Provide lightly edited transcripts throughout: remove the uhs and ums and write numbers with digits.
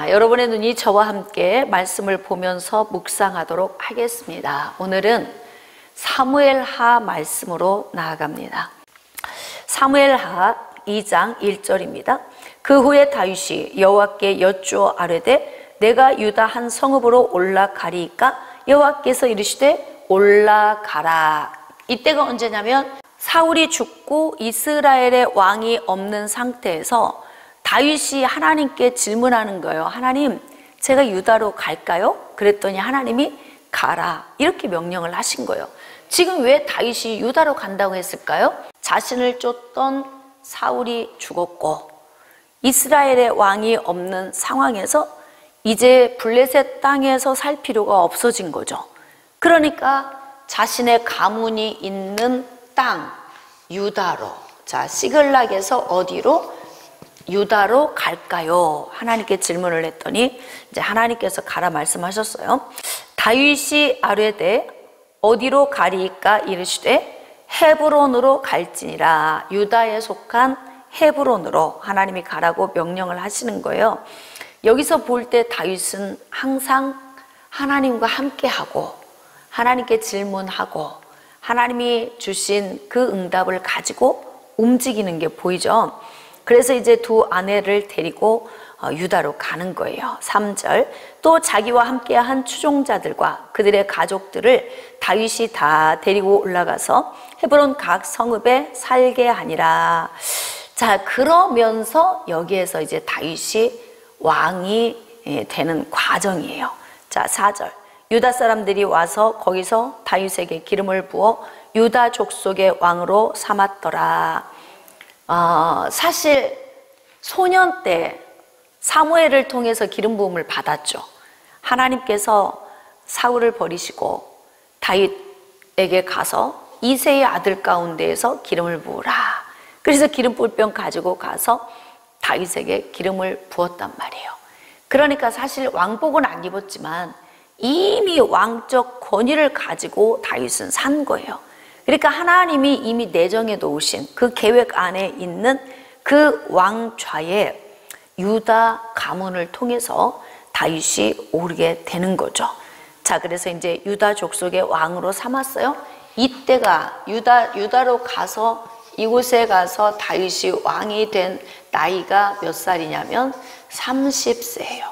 자, 여러분의 눈이 저와 함께 말씀을 보면서 묵상하도록 하겠습니다. 오늘은 사무엘하 말씀으로 나아갑니다. 사무엘하 2장 1절입니다. 그 후에 다윗이 여호와께 여쭈어 아뢰되 내가 유다 한 성읍으로 올라가리이까 여호와께서 이르시되 올라가라. 이때가 언제냐면 사울이 죽고 이스라엘의 왕이 없는 상태에서 다윗이 하나님께 질문하는 거예요. 하나님, 제가 유다로 갈까요? 그랬더니 하나님이 가라, 이렇게 명령을 하신 거예요. 지금 왜 다윗이 유다로 간다고 했을까요? 자신을 쫓던 사울이 죽었고 이스라엘의 왕이 없는 상황에서 이제 블레셋 땅에서 살 필요가 없어진 거죠. 그러니까 자신의 가문이 있는 땅 유다로, 자, 시글락에서 어디로? 유다로 갈까요? 하나님께 질문을 했더니 이제 하나님께서 가라 말씀하셨어요. 다윗이 아뢰되 어디로 가리이까 이르시되 헤브론으로 갈지니라. 유다에 속한 헤브론으로 하나님이 가라고 명령을 하시는 거예요. 여기서 볼 때 다윗은 항상 하나님과 함께하고 하나님께 질문하고 하나님이 주신 그 응답을 가지고 움직이는 게 보이죠. 그래서 이제 두 아내를 데리고 유다로 가는 거예요. 3절, 또 자기와 함께한 추종자들과 그들의 가족들을 다윗이 다 데리고 올라가서 헤브론 각 성읍에 살게 하니라. 자, 그러면서 여기에서 이제 다윗이 왕이 되는 과정이에요. 자, 4절, 유다 사람들이 와서 거기서 다윗에게 기름을 부어 유다 족속의 왕으로 삼았더라. 사실 소년 때 사무엘을 통해서 기름 부음을 받았죠. 하나님께서 사울을 버리시고 다윗에게 가서 이새의 아들 가운데에서 기름을 부으라. 그래서 기름 불병 가지고 가서 다윗에게 기름을 부었단 말이에요. 그러니까 사실 왕복은 안 입었지만 이미 왕적 권위를 가지고 다윗은 산 거예요. 그러니까 하나님이 이미 내정해 놓으신 그 계획 안에 있는 그 왕좌에 유다 가문을 통해서 다윗이 오르게 되는 거죠. 자, 그래서 이제 유다 족속의 왕으로 삼았어요. 이때가 유다로 가서 이곳에 가서 다윗이 왕이 된 나이가 몇 살이냐면 30세예요.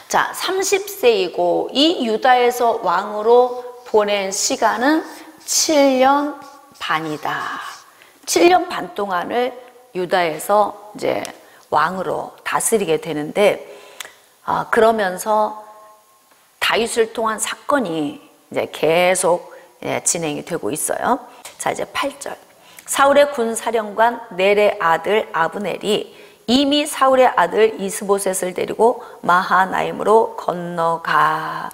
자, 30세이고 이 유다에서 왕으로 보낸 시간은 7년 반이다. 7년 반 동안을 유다에서 이제 왕으로 다스리게 되는데, 그러면서 다윗을 통한 사건이 이제 계속 진행이 되고 있어요. 자, 이제 8절. 사울의 군사령관 넬의 아들 아브넬이 이미 사울의 아들 이스보셋을 데리고 마하나임으로 건너가.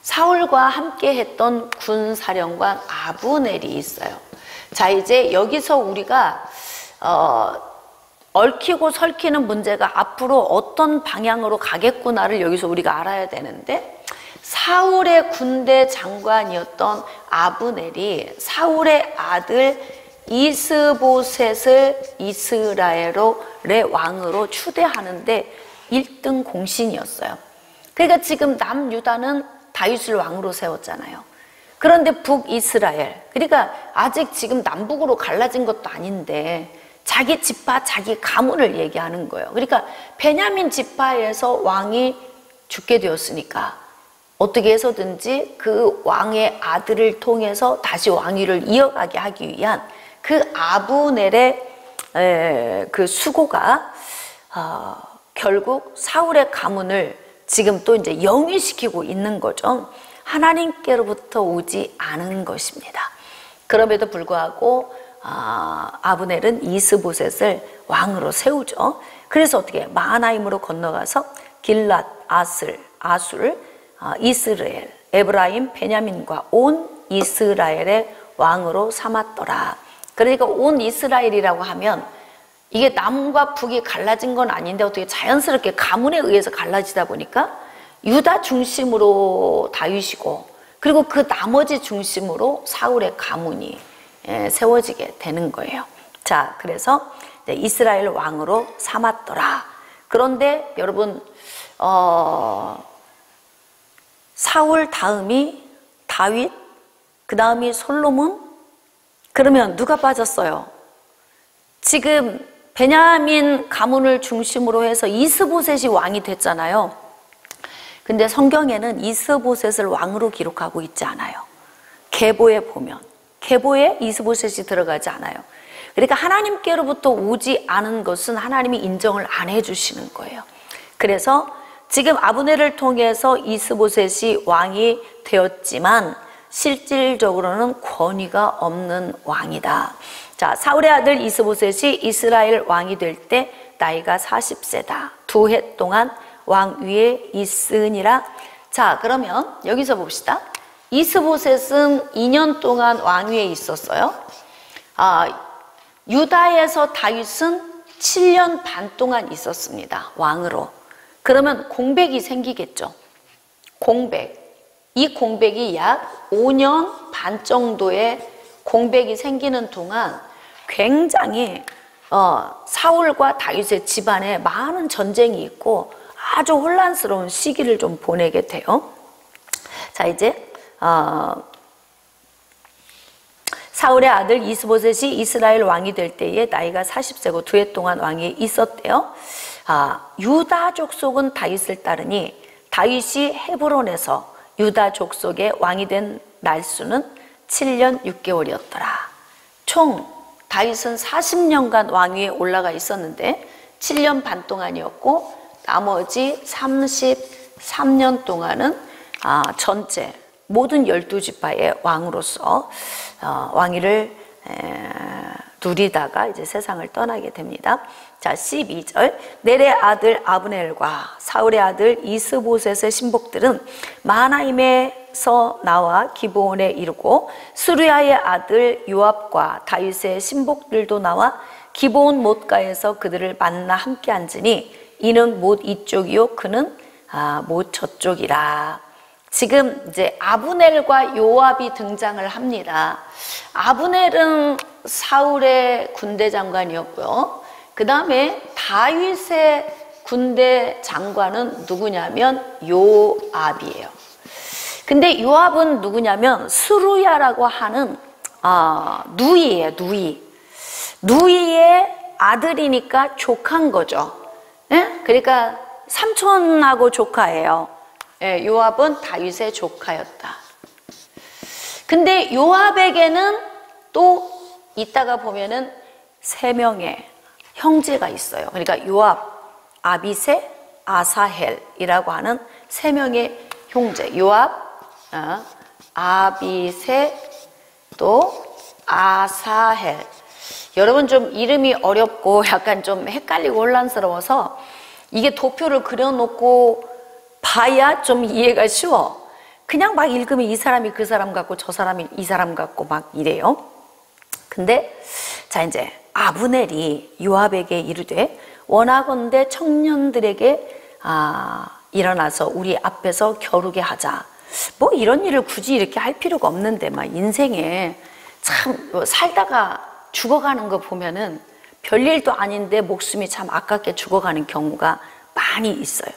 사울과 함께 했던 군사령관 아브넬이 있어요. 자, 이제 여기서 우리가 얽히고 설키는 문제가 앞으로 어떤 방향으로 가겠구나를 여기서 우리가 알아야 되는데, 사울의 군대 장관이었던 아브넬이 사울의 아들 이스보셋을 이스라엘의 왕으로 추대하는데 1등 공신이었어요. 그러니까 지금 남유다는 다윗을 왕으로 세웠잖아요. 그런데 북이스라엘, 그러니까 아직 지금 남북으로 갈라진 것도 아닌데 자기 지파, 자기 가문을 얘기하는 거예요. 그러니까 베냐민 지파에서 왕이 죽게 되었으니까 어떻게 해서든지 그 왕의 아들을 통해서 다시 왕위를 이어가게 하기 위한 그 아브넬의 그 수고가 결국 사울의 가문을 지금 또 이제 영위시키고 있는 거죠. 하나님께로부터 오지 않은 것입니다. 그럼에도 불구하고 아브넬은 이스보셋을 왕으로 세우죠. 그래서 어떻게 마하나임으로 건너가서 길랏, 아술, 이스라엘, 에브라임, 베냐민과 온 이스라엘의 왕으로 삼았더라. 그러니까 온 이스라엘이라고 하면 이게 남과 북이 갈라진 건 아닌데 어떻게 자연스럽게 가문에 의해서 갈라지다 보니까 유다 중심으로 다윗이고, 그리고 그 나머지 중심으로 사울의 가문이 세워지게 되는 거예요. 자, 그래서 이스라엘 왕으로 삼았더라. 그런데 여러분 사울 다음이 다윗, 그 다음이 솔로몬. 그러면 누가 빠졌어요? 지금 베냐민 가문을 중심으로 해서 이스보셋이 왕이 됐잖아요. 근데 성경에는 이스보셋을 왕으로 기록하고 있지 않아요. 계보에 보면 계보에 이스보셋이 들어가지 않아요. 그러니까 하나님께로부터 오지 않은 것은 하나님이 인정을 안 해주시는 거예요. 그래서 지금 아브넬을 통해서 이스보셋이 왕이 되었지만 실질적으로는 권위가 없는 왕이다. 자, 사울의 아들 이스보셋이 이스라엘 왕이 될 때 나이가 40세다. 2해 동안 왕 위에 있으니라. 자, 그러면 여기서 봅시다. 이스보셋은 2년 동안 왕 위에 있었어요. 유다에서 다윗은 7년 반 동안 있었습니다. 왕으로. 그러면 공백이 생기겠죠. 공백. 이 공백이 약 5년 반 정도의 공백이 생기는 동안 굉장히 사울과 다윗의 집안에 많은 전쟁이 있고 아주 혼란스러운 시기를 좀 보내게 돼요. 자, 이제 사울의 아들 이스보셋이 이스라엘 왕이 될 때에 나이가 40세고 2해 동안 왕이 있었대요. 유다 족속은 다윗을 따르니 다윗이 헤브론에서 유다 족속의 왕이 된 날수는 7년 6개월이었더라. 총 다윗은 40년간 왕위에 올라가 있었는데 7년 반 동안이었고 나머지 33년 동안은 전체 모든 12지파의 왕으로서 왕위를 누리다가 이제 세상을 떠나게 됩니다. 자, 12절. 넬의 아들 아브넬과 사울의 아들 이스보셋의 신복들은 마하나임에서 나와 기브온에 이르고 수르야의 아들 요압과 다윗의 신복들도 나와 기브온 못가에서 그들을 만나 함께 앉으니 이는 못 이쪽이요 그는 못 저쪽이라. 지금 이제 아브넬과 요압이 등장을 합니다. 아브넬은 사울의 군대 장관이었고요. 그 다음에 다윗의 군대 장관은 누구냐면 요압이에요. 근데 요압은 누구냐면 수루야라고 하는 누이예요. 누이의 아들이니까 조카인 거죠. 네? 그러니까 삼촌하고 조카예요. 네, 요압은 다윗의 조카였다. 근데 요압에게는 또 이따가 보면은 3명의 형제가 있어요. 그러니까 요압, 아비세, 아사헬이라고 하는 3명의 형제. 요압, 아비세, 또 아사헬. 여러분 좀 이름이 어렵고 약간 좀 헷갈리고 혼란스러워서 이게 도표를 그려놓고 봐야 좀 이해가 쉬워. 그냥 막 읽으면 이 사람이 그 사람 같고 저 사람이 이 사람 같고 막 이래요. 근데 자, 이제 아브넬이 요압에게 이르되 원하건대 청년들에게 일어나서 우리 앞에서 겨루게 하자. 뭐 이런 일을 굳이 이렇게 할 필요가 없는데 막 인생에 참 살다가 죽어가는 거 보면은 별일도 아닌데 목숨이 참 아깝게 죽어가는 경우가 많이 있어요.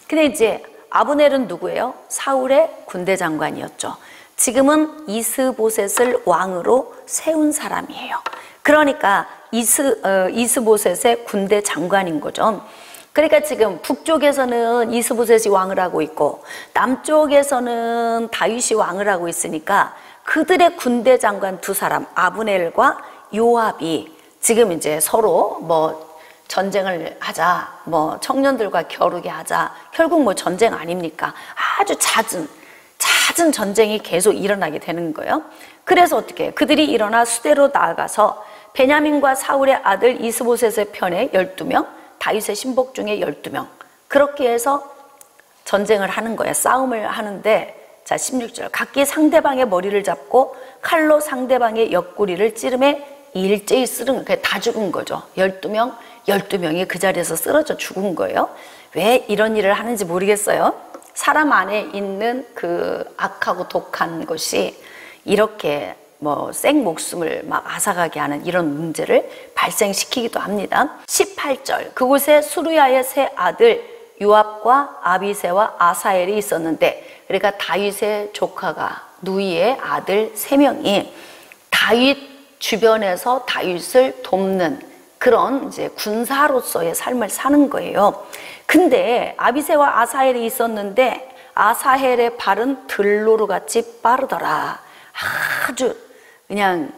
근데 이제 아브넬은 누구예요? 사울의 군대 장관이었죠. 지금은 이스보셋을 왕으로 세운 사람이에요. 그러니까 이스보셋의 군대 장관인 거죠. 그러니까 지금 북쪽에서는 이스보셋이 왕을 하고 있고 남쪽에서는 다윗이 왕을 하고 있으니까 그들의 군대 장관 2사람 아브넬과 요압이 지금 이제 서로 뭐 전쟁을 하자, 뭐 청년들과 겨루게 하자, 결국 뭐 전쟁 아닙니까? 아주 잦은 전쟁이 계속 일어나게 되는 거예요. 그래서 어떻게 해요? 그들이 일어나 수대로 나아가서 베냐민과 사울의 아들 이스보셋의 편에 12명, 다윗의 신복 중에 12명, 그렇게 해서 전쟁을 하는 거예요. 싸움을 하는데, 자 16절, 각기 상대방의 머리를 잡고 칼로 상대방의 옆구리를 찌르매 일제히 쓰러진 거예요. 다 죽은 거죠. 12명이 그 자리에서 쓰러져 죽은 거예요. 왜 이런 일을 하는지 모르겠어요. 사람 안에 있는 그 악하고 독한 것이 이렇게 뭐 생목숨을 막 앗아가게 하는 이런 문제를 발생시키기도 합니다. 18절, 그곳에 수루야의 세 아들 요압과 아비새와 아사헬이 있었는데, 그러니까 다윗의 조카가 누이의 아들 3명이 다윗 주변에서 다윗을 돕는 그런 이제 군사로서의 삶을 사는 거예요. 근데 아비새와 아사헬이 있었는데 아사헬의 발은 들노루같이 빠르더라. 아주 그냥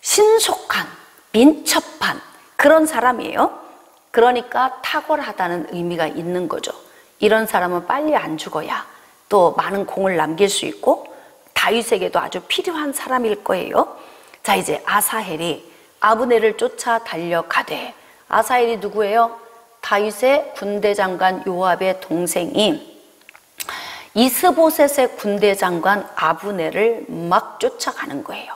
신속한, 민첩한 그런 사람이에요. 그러니까 탁월하다는 의미가 있는 거죠. 이런 사람은 빨리 안 죽어야 또 많은 공을 남길 수 있고 다윗에게도 아주 필요한 사람일 거예요. 자, 이제 아사헬이 아브넬을 쫓아 달려가되, 아사헬이 누구예요? 다윗의 군대 장관 요압의 동생인 이스보셋의 군대 장관 아브넬을 막 쫓아가는 거예요.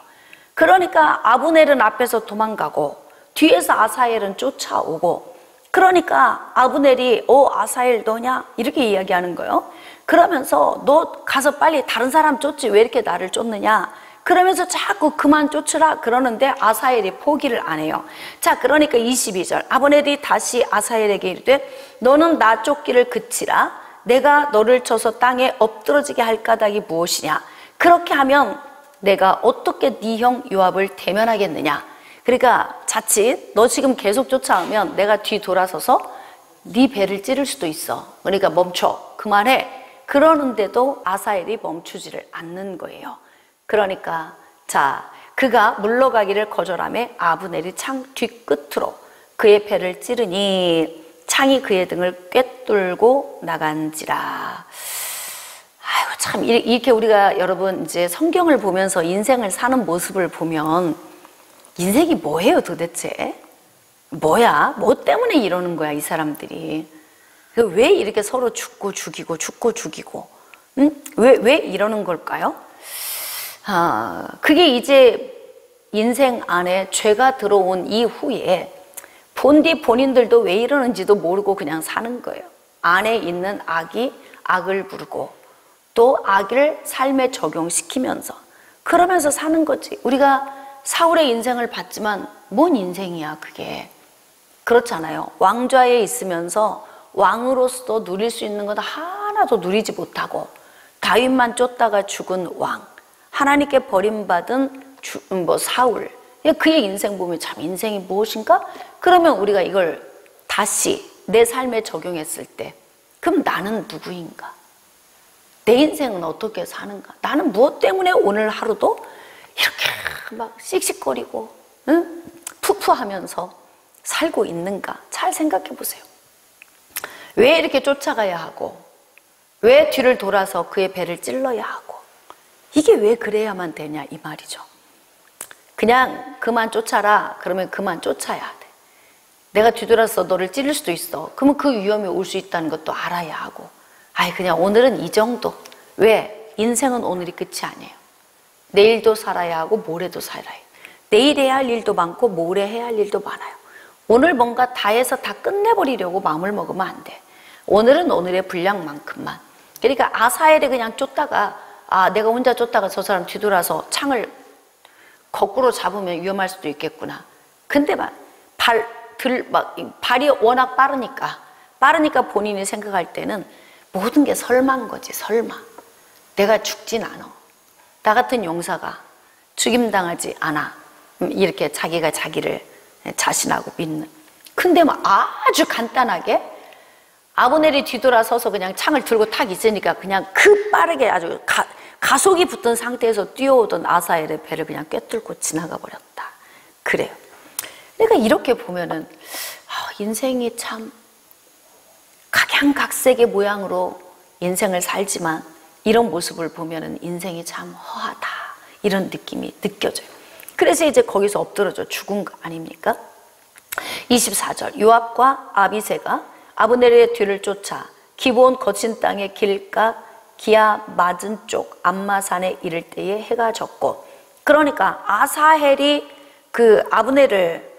그러니까 아브넬은 앞에서 도망가고 뒤에서 아사헬은 쫓아오고, 그러니까 아브넬이 아사헬 너냐? 이렇게 이야기하는 거예요. 그러면서 너 가서 빨리 다른 사람 쫓지 왜 이렇게 나를 쫓느냐? 그러면서 자꾸 그만 쫓으라 그러는데 아사헬이 포기를 안 해요. 자, 그러니까 22절, 아브넬이 다시 아사헬에게 이르되 너는 나 쫓기를 그치라. 내가 너를 쳐서 땅에 엎드러지게 할 까닭이 무엇이냐? 그렇게 하면 내가 어떻게 네 형 요압을 대면하겠느냐? 그러니까 자칫 너 지금 계속 쫓아오면 내가 뒤 돌아서서 네 배를 찌를 수도 있어. 그러니까 멈춰, 그만해. 그러는데도 아사헬이 멈추지를 않는 거예요. 그러니까 자, 그가 물러가기를 거절하며 아브넬이 창 뒤끝으로 그의 배를 찌르니 창이 그의 등을 꿰뚫고 나간지라. 아이고, 참 이렇게 우리가 여러분 이제 성경을 보면서 인생을 사는 모습을 보면 인생이 뭐예요 도대체? 뭐야? 뭐 때문에 이러는 거야 이 사람들이? 왜 이렇게 서로 죽고 죽이고 응? 왜 이러는 걸까요? 그게 이제 인생 안에 죄가 들어온 이후에 본인들도 왜 이러는지도 모르고 그냥 사는 거예요. 안에 있는 악이 악을 부르고 또 악을 삶에 적용시키면서 그러면서 사는 거지. 우리가 사울의 인생을 봤지만 뭔 인생이야 그게. 그렇잖아요. 왕좌에 있으면서 왕으로서 누릴 수 있는 건 하나도 누리지 못하고 다윗만 쫓다가 죽은 왕, 하나님께 버림받은 사울, 그의 인생 보면 참 인생이 무엇인가? 그러면 우리가 이걸 다시 내 삶에 적용했을 때 그럼 나는 누구인가? 내 인생은 어떻게 사는가? 나는 무엇 때문에 오늘 하루도 이렇게 막 씩씩거리고 응? 푸푸하면서 살고 있는가? 잘 생각해 보세요. 왜 이렇게 쫓아가야 하고 왜 뒤를 돌아서 그의 배를 찔러야 하고 이게 왜 그래야만 되냐 이 말이죠. 그냥 그만 쫓아라 그러면 그만 쫓아야 돼. 내가 뒤돌아서 너를 찌를 수도 있어. 그러면 그 위험이 올 수 있다는 것도 알아야 하고 그냥 오늘은 이 정도. 왜? 인생은 오늘이 끝이 아니에요. 내일도 살아야 하고 모레도 살아야 해요. 내일 해야 할 일도 많고 모레 해야 할 일도 많아요. 오늘 뭔가 다 해서 다 끝내버리려고 마음을 먹으면 안 돼. 오늘은 오늘의 분량만큼만. 그러니까 아사헬이 그냥 쫓다가 내가 혼자 쫓다가 저 사람 뒤돌아서 창을 거꾸로 잡으면 위험할 수도 있겠구나. 근데 발이 워낙 빠르니까 본인이 생각할 때는 모든 게 설마인 거지. 설마 내가 죽진 않아. 나 같은 용사가 죽임당하지 않아. 이렇게 자기가 자기를 자신하고 믿는. 근데 아주 간단하게 아브넬이 뒤돌아서서 그냥 창을 들고 탁 있으니까 그냥 빠르게 아주 가속이 붙은 상태에서 뛰어오던 아사헬의 배를 그냥 꿰뚫고 지나가 버렸다. 그래요. 그러니까 이렇게 보면은 인생이 참 각양각색의 모양으로 인생을 살지만 이런 모습을 보면은 인생이 참 허하다 이런 느낌이 느껴져요. 그래서 이제 거기서 엎드러져 죽은 거 아닙니까? 24절, 요압과 아비새가 아브넬의 뒤를 쫓아 기브온 거친 땅의 길가 기아 맞은 쪽 암마산에 이를 때에 해가 졌고, 그러니까 아사헬이 그 아브넬을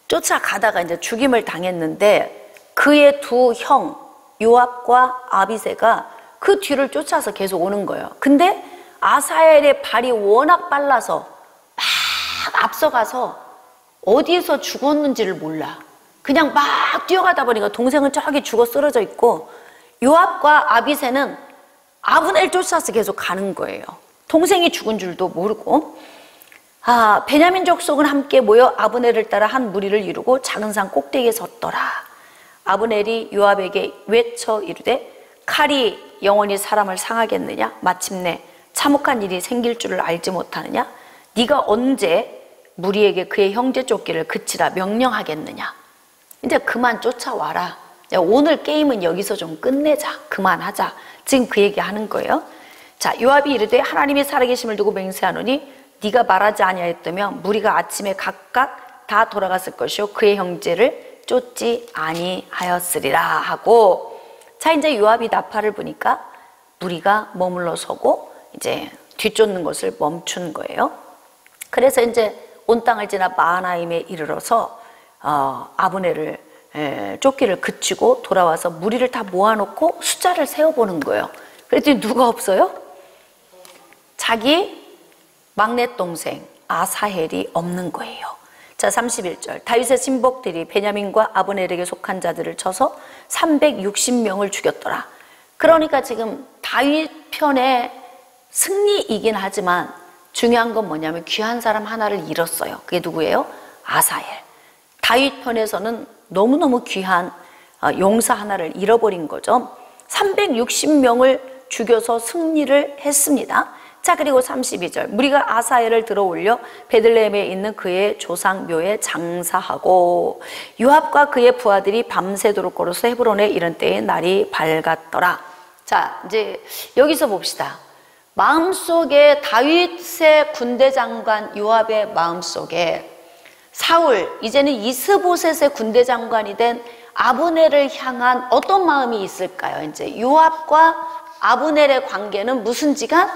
쫓아가다가 이제 죽임을 당했는데 그의 두 형 요압과 아비새가 그 뒤를 쫓아서 계속 오는 거예요. 근데 아사엘의 발이 워낙 빨라서 막 앞서가서 어디에서 죽었는지를 몰라. 그냥 막 뛰어가다 보니까 동생은 저기 죽어 쓰러져 있고, 요압과 아비새는 아브넬 쫓아서 계속 가는 거예요. 동생이 죽은 줄도 모르고. 베냐민 족속은 함께 모여 아브넬을 따라 한 무리를 이루고 작은 산 꼭대기에 섰더라. 아브넬이 요압에게 외쳐 이르되 칼이 영원히 사람을 상하겠느냐? 마침내 참혹한 일이 생길 줄을 알지 못하느냐? 네가 언제 무리에게 그의 형제 쫓기를 그치라 명령하겠느냐? 이제 그만 쫓아와라. 오늘 게임은 여기서 좀 끝내자. 그만하자. 지금 그 얘기 하는 거예요. 자, 요압이 이르되 하나님이 살아계심을 두고 맹세하노니 네가 말하지 아니하였다면 무리가 아침에 각각 다 돌아갔을 것이요 그의 형제를 쫓지 아니하였으리라 하고, 자, 이제 요압이 나팔을 부니까 무리가 머물러 서고 이제 뒤쫓는 것을 멈춘 거예요. 그래서 이제 온 땅을 지나 마하나임에 이르러서 아브넬을 쫓기를 그치고 돌아와서 무리를 다 모아놓고 숫자를 세어보는 거예요. 그랬더니 누가 없어요? 자기 막내 동생 아사헬이 없는 거예요. 자, 31절. 다윗의 신복들이 베냐민과 아브넬에게 속한 자들을 쳐서 360명을 죽였더라. 그러니까 지금 다윗 편의 승리이긴 하지만 중요한 건 뭐냐면 귀한 사람 하나를 잃었어요. 그게 누구예요? 아사헬. 다윗 편에서는 너무너무 귀한 용사 하나를 잃어버린 거죠. 360명을 죽여서 승리를 했습니다. 자, 그리고 32절. 무리가 아사엘을 들어 올려 베들레헴에 있는 그의 조상 묘에 장사하고 요압과 그의 부하들이 밤새도록 걸어서 헤브론에 이른 때에 날이 밝았더라. 자, 이제 여기서 봅시다. 마음속에 다윗의 군대 장관 요압의 마음속에 사울, 이제는 이스보셋의 군대 장관이 된 아브넬을 향한 어떤 마음이 있을까요? 이제 요압과 아브넬의 관계는 무슨 지간?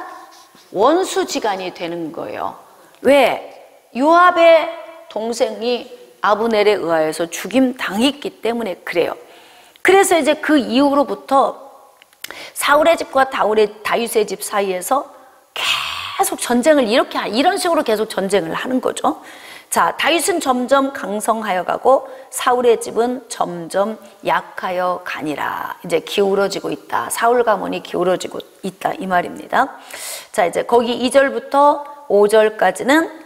원수지간이 되는 거예요. 왜? 요압의 동생이 아브넬에 의하여서 죽임 당했기 때문에 그래요. 그래서 이제 그 이후로부터 사울의 집과 다윗의 집 사이에서 계속 전쟁을 이런 식으로 계속 전쟁을 하는 거죠. 자, 다윗은 점점 강성하여 가고 사울의 집은 점점 약하여 가니라. 이제 기울어지고 있다. 사울 가문이 기울어지고 있다, 이 말입니다. 자, 이제 거기 2절부터 5절까지는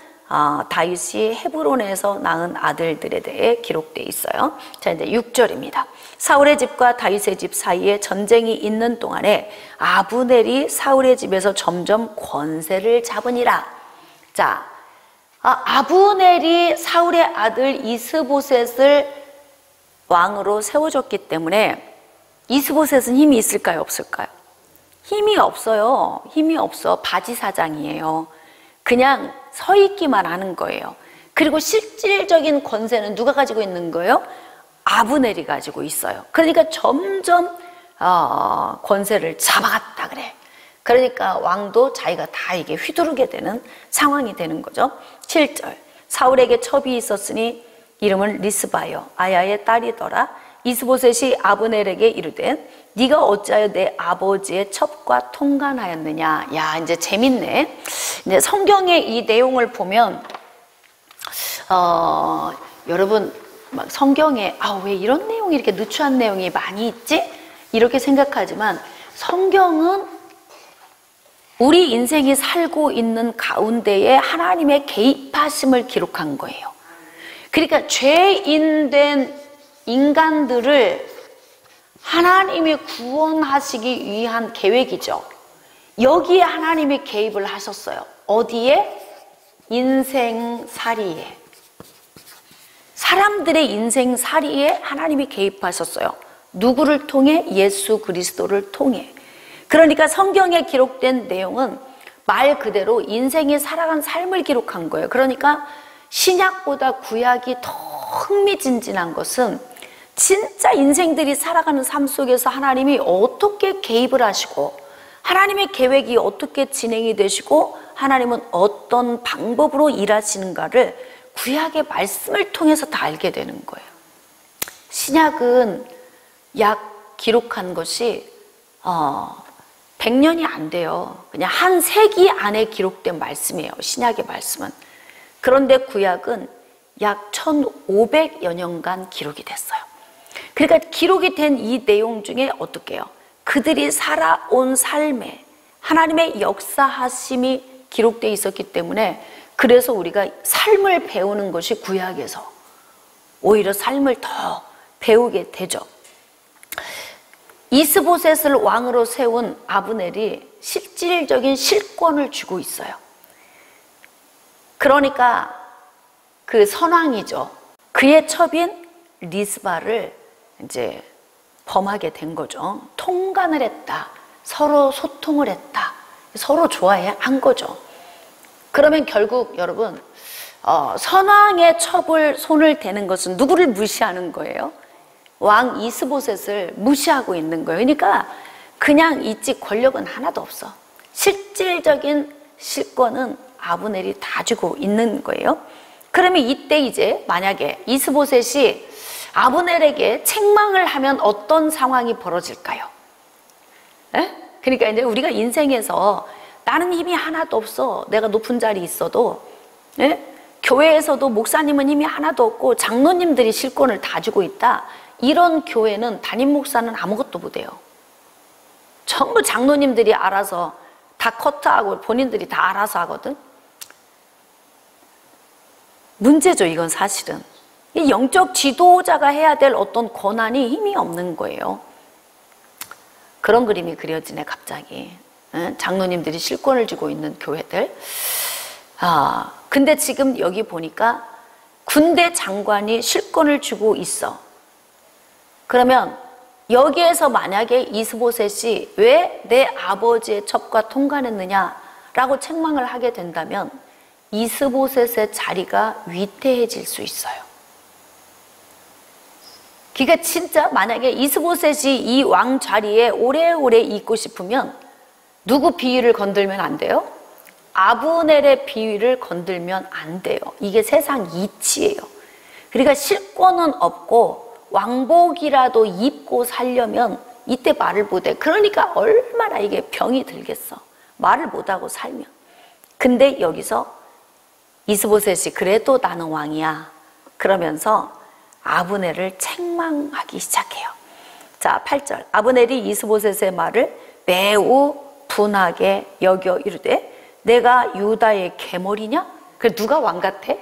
다윗이 헤브론에서 낳은 아들들에 대해 기록되어 있어요. 자, 이제 6절입니다. 사울의 집과 다윗의 집 사이에 전쟁이 있는 동안에 아브넬이 사울의 집에서 점점 권세를 잡으니라. 자, 아브넬이 사울의 아들 이스보셋을 왕으로 세워줬기 때문에 이스보셋은 힘이 있을까요? 없을까요? 힘이 없어요. 힘이 없어. 바지사장이에요. 그냥 서 있기만 하는 거예요. 그리고 실질적인 권세는 누가 가지고 있는 거예요? 아브넬이 가지고 있어요. 그러니까 점점 권세를 잡아갔다 그래. 그러니까 왕도 자기가 다 이게 휘두르게 되는 상황이 되는 거죠. 7절. 사울에게 첩이 있었으니 이름은 리스바요 아야의 딸이더라. 이스보셋이 아브넬에게 이르되 네가 어찌하여 내 아버지의 첩과 통간하였느냐. 야, 이제 재밌네. 이제 성경의 이 내용을 보면 여러분 막 성경에 왜 이런 내용이 이렇게 누추한 내용이 많이 있지? 이렇게 생각하지만 성경은 우리 인생이 살고 있는 가운데에 하나님의 개입하심을 기록한 거예요. 그러니까 죄인된 인간들을 하나님이 구원하시기 위한 계획이죠. 여기에 하나님이 개입을 하셨어요. 어디에? 인생살이에. 사람들의 인생살이에 하나님이 개입하셨어요. 누구를 통해? 예수 그리스도를 통해. 그러니까 성경에 기록된 내용은 말 그대로 인생이 살아간 삶을 기록한 거예요. 그러니까 신약보다 구약이 더 흥미진진한 것은 진짜 인생들이 살아가는 삶 속에서 하나님이 어떻게 개입을 하시고 하나님의 계획이 어떻게 진행이 되시고 하나님은 어떤 방법으로 일하시는가를 구약의 말씀을 통해서 다 알게 되는 거예요. 신약은 약 기록한 것이 100년이 안 돼요. 그냥 한 세기 안에 기록된 말씀이에요. 신약의 말씀은. 그런데 구약은 약 1500여 년간 기록이 됐어요. 그러니까 기록이 된 이 내용 중에 어떻게 해요? 그들이 살아온 삶에 하나님의 역사하심이 기록되어 있었기 때문에 그래서 우리가 삶을 배우는 것이 구약에서 오히려 삶을 더 배우게 되죠. 이스보셋을 왕으로 세운 아브넬이 실질적인 실권을 쥐고 있어요. 그러니까 그 선왕이죠. 그의 첩인 리스바를 이제 범하게 된 거죠. 통간을 했다. 서로 소통을 했다. 서로 좋아해 한 거죠. 그러면 결국 여러분 선왕의 첩을 손을 대는 것은 누구를 무시하는 거예요? 왕 이스보셋을 무시하고 있는 거예요. 그러니까 그냥 있지 권력은 하나도 없어. 실질적인 실권은 아브넬이 다 쥐고 있는 거예요. 그러면 이때 이제 만약에 이스보셋이 아브넬에게 책망을 하면 어떤 상황이 벌어질까요? 에? 그러니까 이제 우리가 인생에서 나는 힘이 하나도 없어. 내가 높은 자리에 있어도 에? 교회에서도 목사님은 힘이 하나도 없고 장로님들이 실권을 다 쥐고 있다. 이런 교회는 담임 목사는 아무것도 못해요. 전부 장로님들이 알아서 다 커트하고 본인들이 다 알아서 하거든. 문제죠, 이건 사실은. 이 영적 지도자가 해야 될 어떤 권한이 힘이 없는 거예요. 그런 그림이 그려지네, 갑자기. 장로님들이 실권을 쥐고 있는 교회들. 근데 지금 여기 보니까 군대 장관이 실권을 쥐고 있어. 그러면 여기에서 만약에 이스보셋이 왜 내 아버지의 첩과 통관했느냐라고 책망을 하게 된다면 이스보셋의 자리가 위태해질 수 있어요. 그러니까 진짜 만약에 이스보셋이 이 왕 자리에 오래오래 있고 싶으면 누구 비위를 건들면 안 돼요? 아브넬의 비위를 건들면 안 돼요. 이게 세상 이치예요. 그러니까 실권은 없고 왕복이라도 입고 살려면 이때 말을 못해. 그러니까 얼마나 이게 병이 들겠어. 말을 못하고 살면. 근데 여기서 이스보셋이 그래도 나는 왕이야. 그러면서 아브넬을 책망하기 시작해요. 자, 8절. 아브넬이 이스보셋의 말을 매우 분하게 여겨 이르되 내가 유다의 계머리냐? 그래 누가 왕 같아?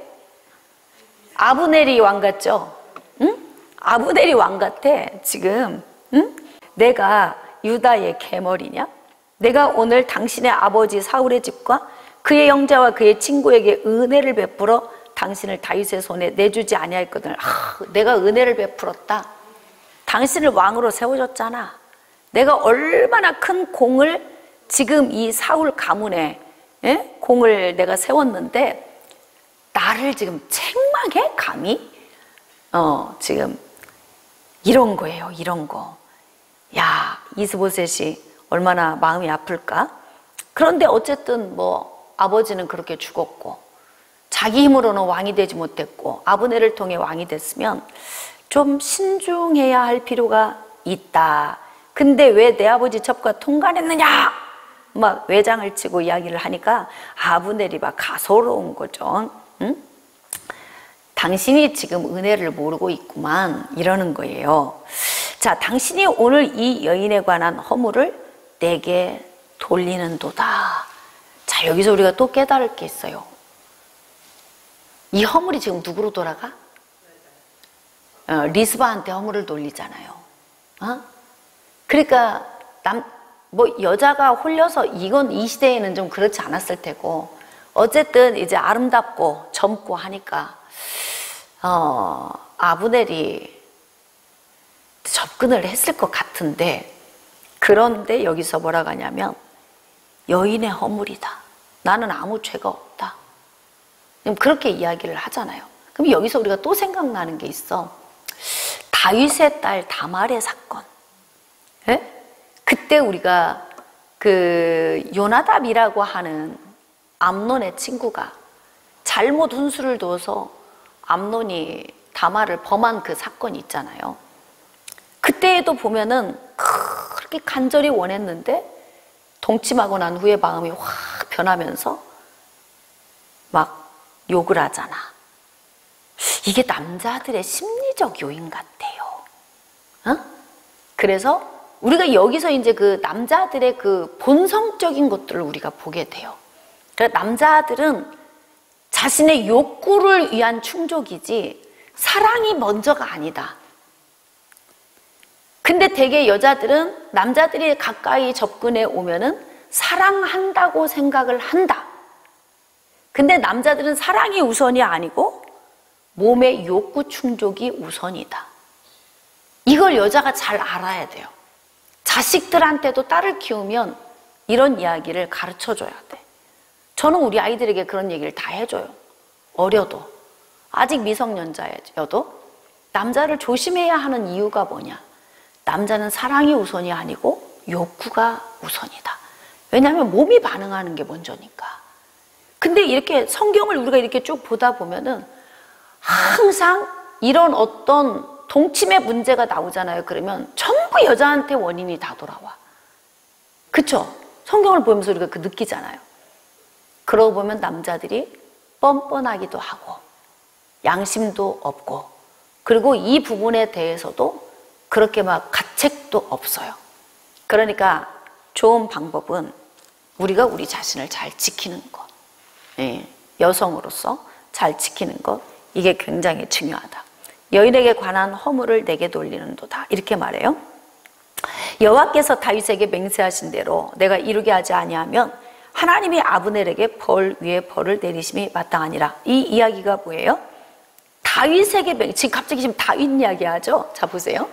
아브넬이 왕 같죠? 응? 아브넬이 왕 같아 지금. 응? 내가 유다의 계머리냐? 내가 오늘 당신의 아버지 사울의 집과 그의 형제와 그의 친구에게 은혜를 베풀어 당신을 다윗의 손에 내주지 아니하였거든. 내가 은혜를 베풀었다. 당신을 왕으로 세워줬잖아. 내가 얼마나 큰 공을 지금 이 사울 가문에 공을 내가 세웠는데 나를 지금 책망해? 감히? 지금 이런 거예요. 이런 거. 야, 이스보셋이 얼마나 마음이 아플까? 그런데 어쨌든 뭐 아버지는 그렇게 죽었고 자기 힘으로는 왕이 되지 못했고 아브넬을 통해 왕이 됐으면 좀 신중해야 할 필요가 있다. 근데 왜 내 아버지 첩과 통관했느냐? 막 외장을 치고 이야기를 하니까 아브넬이 막 가소로운 거죠. 응? 당신이 지금 은혜를 모르고 있구만 이러는 거예요. 자, 당신이 오늘 이 여인에 관한 허물을 내게 돌리는도다. 자, 여기서 우리가 또 깨달을 게 있어요. 이 허물이 지금 누구로 돌아가? 리스바한테 허물을 돌리잖아요. 그러니까 여자가 홀려서 이건 이 시대에는 좀 그렇지 않았을 테고 어쨌든 이제 아름답고 젊고 하니까 아브넬이 접근을 했을 것 같은데 그런데 여기서 뭐라고 하냐면 여인의 허물이다. 나는 아무 죄가 없다. 그렇게 이야기를 하잖아요. 그럼 여기서 우리가 또 생각나는 게 있어. 다윗의 딸 다말의 사건. 에? 그때 우리가 그 요나답이라고 하는 암논의 친구가 잘못 훈수를 둬서 암논이 다말을 범한 그 사건이 있잖아요. 그때에도 보면은 그렇게 간절히 원했는데 동침하고 난 후에 마음이 확 변하면서 막 욕을 하잖아. 이게 남자들의 심리적 요인 같아요. 어? 그래서 우리가 여기서 이제 그 남자들의 그 본성적인 것들을 우리가 보게 돼요. 그러니까 남자들은 자신의 욕구를 위한 충족이지 사랑이 먼저가 아니다. 근데 대개 여자들은 남자들이 가까이 접근해 오면은 사랑한다고 생각을 한다. 근데 남자들은 사랑이 우선이 아니고 몸의 욕구 충족이 우선이다. 이걸 여자가 잘 알아야 돼요. 자식들한테도 딸을 키우면 이런 이야기를 가르쳐 줘야 돼. 저는 우리 아이들에게 그런 얘기를 다 해줘요. 어려도, 아직 미성년자여도 남자를 조심해야 하는 이유가 뭐냐? 남자는 사랑이 우선이 아니고 욕구가 우선이다. 왜냐하면 몸이 반응하는 게 먼저니까. 근데 이렇게 성경을 우리가 이렇게 쭉 보다 보면은 항상 이런 어떤 동침의 문제가 나오잖아요. 그러면 전부 여자한테 원인이 다 돌아와. 그쵸? 성경을 보면서 우리가 그 느끼잖아요. 그러고 보면 남자들이 뻔뻔하기도 하고 양심도 없고 그리고 이 부분에 대해서도 그렇게 막 가책도 없어요. 그러니까 좋은 방법은 우리가 우리 자신을 잘 지키는 것. 예, 여성으로서 잘 지키는 것. 이게 굉장히 중요하다. 여인에게 관한 허물을 내게 돌리는도다. 이렇게 말해요. 여호와께서 다윗에게 맹세하신 대로 내가 이루게 하지 아니하면 하나님이 아브넬에게 벌 위에 벌을 내리심이 마땅하니라. 이 이야기가 뭐예요? 다윗에게 지금 다윗 이야기하죠. 자 보세요.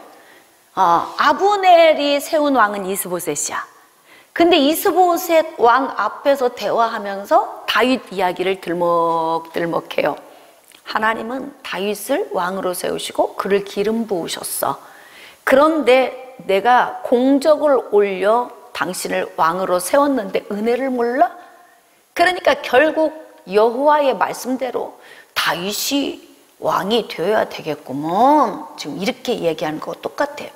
아브넬이 세운 왕은 이스보셋이야. 근데 이스보셋 왕 앞에서 대화하면서 다윗 이야기를 들먹들먹해요. 하나님은 다윗을 왕으로 세우시고 그를 기름 부으셨어. 그런데 내가 공적을 올려 당신을 왕으로 세웠는데 은혜를 몰라? 그러니까 결국 여호와의 말씀대로 다윗이 왕이 되어야 되겠구먼. 지금 이렇게 얘기하는 거 똑같아요.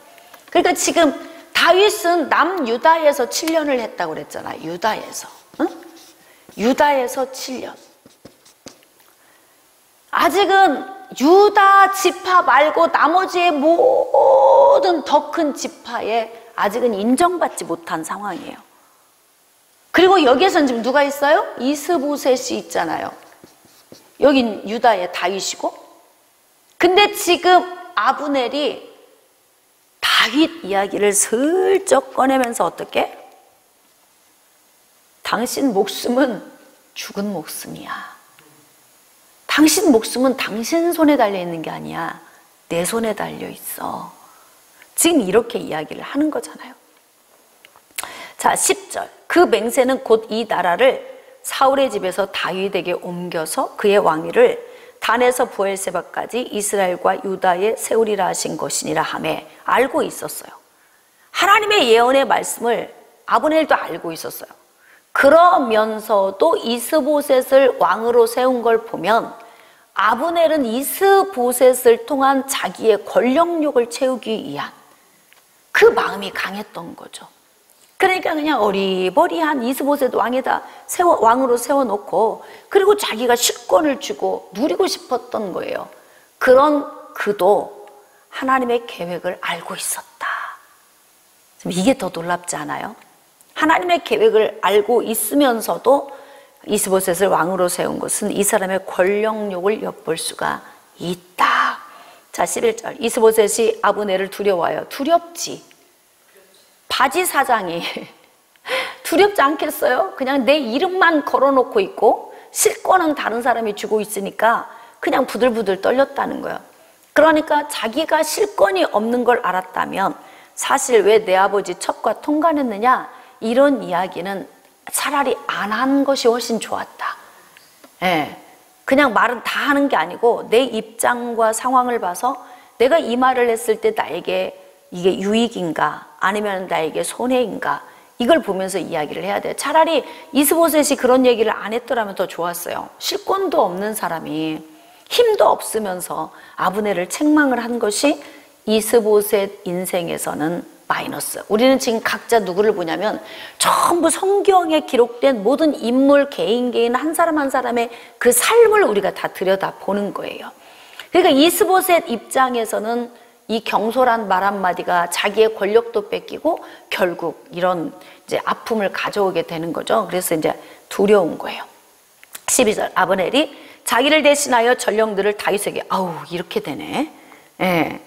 그러니까 지금 다윗은 남유다에서 7년을 했다고 그랬잖아요. 유다에서. 응? 유다에서 7년. 아직은 유다 지파 말고 나머지의 모든 더 큰 지파에 아직은 인정받지 못한 상황이에요. 그리고 여기에서는 지금 누가 있어요? 이스보셋이 있잖아요. 여긴 유다의 다윗이고. 근데 지금 아브넬이 다윗 이야기를 슬쩍 꺼내면서 어떻게? 당신 목숨은 죽은 목숨이야. 당신 목숨은 당신 손에 달려 있는 게 아니야. 내 손에 달려 있어. 지금 이렇게 이야기를 하는 거잖아요. 자, 10절. 그 맹세는 곧 이 나라를 사울의 집에서 다윗에게 옮겨서 그의 왕위를 단에서 부엘세바까지 이스라엘과 유다에 세우리라 하신 것이니라 하매 알고 있었어요. 하나님의 예언의 말씀을 아브넬도 알고 있었어요. 그러면서도 이스보셋을 왕으로 세운 걸 보면 아브넬은 이스보셋을 통한 자기의 권력욕을 채우기 위한 그 마음이 강했던 거죠. 그러니까 그냥 어리버리한 이스보셋 왕으로 세워놓고 그리고 자기가 실권을 주고 누리고 싶었던 거예요. 그런 그도 하나님의 계획을 알고 있었다. 이게 더 놀랍지 않아요? 하나님의 계획을 알고 있으면서도 이스보셋을 왕으로 세운 것은 이 사람의 권력욕을 엿볼 수가 있다. 자, 11절. 이스보셋이 아브넬을 두려워하여. 두렵지. 바지 사장이 두렵지 않겠어요? 그냥 내 이름만 걸어놓고 있고 실권은 다른 사람이 주고 있으니까 그냥 부들부들 떨렸다는 거예요. 그러니까 자기가 실권이 없는 걸 알았다면 사실 왜 내 아버지 첩과 통관했느냐? 이런 이야기는 차라리 안 한 것이 훨씬 좋았다. 예. 그냥 말은 다 하는 게 아니고 내 입장과 상황을 봐서 내가 이 말을 했을 때 나에게 이게 유익인가 아니면 나에게 손해인가 이걸 보면서 이야기를 해야 돼요. 차라리 이스보셋이 그런 얘기를 안 했더라면 더 좋았어요. 실권도 없는 사람이 힘도 없으면서 아브넬을 책망을 한 것이 이스보셋 인생에서는 마이너스. 우리는 지금 각자 누구를 보냐면 전부 성경에 기록된 모든 인물, 개인 한 사람 한 사람의 그 삶을 우리가 다 들여다보는 거예요. 그러니까 이스보셋 입장에서는 이 경솔한 말 한마디가 자기의 권력도 뺏기고 결국 이런 이제 아픔을 가져오게 되는 거죠. 그래서 이제 두려운 거예요. 12절, 아브넬이 자기를 대신하여 전령들을 다윗에게, 아우 이렇게 되네. 예.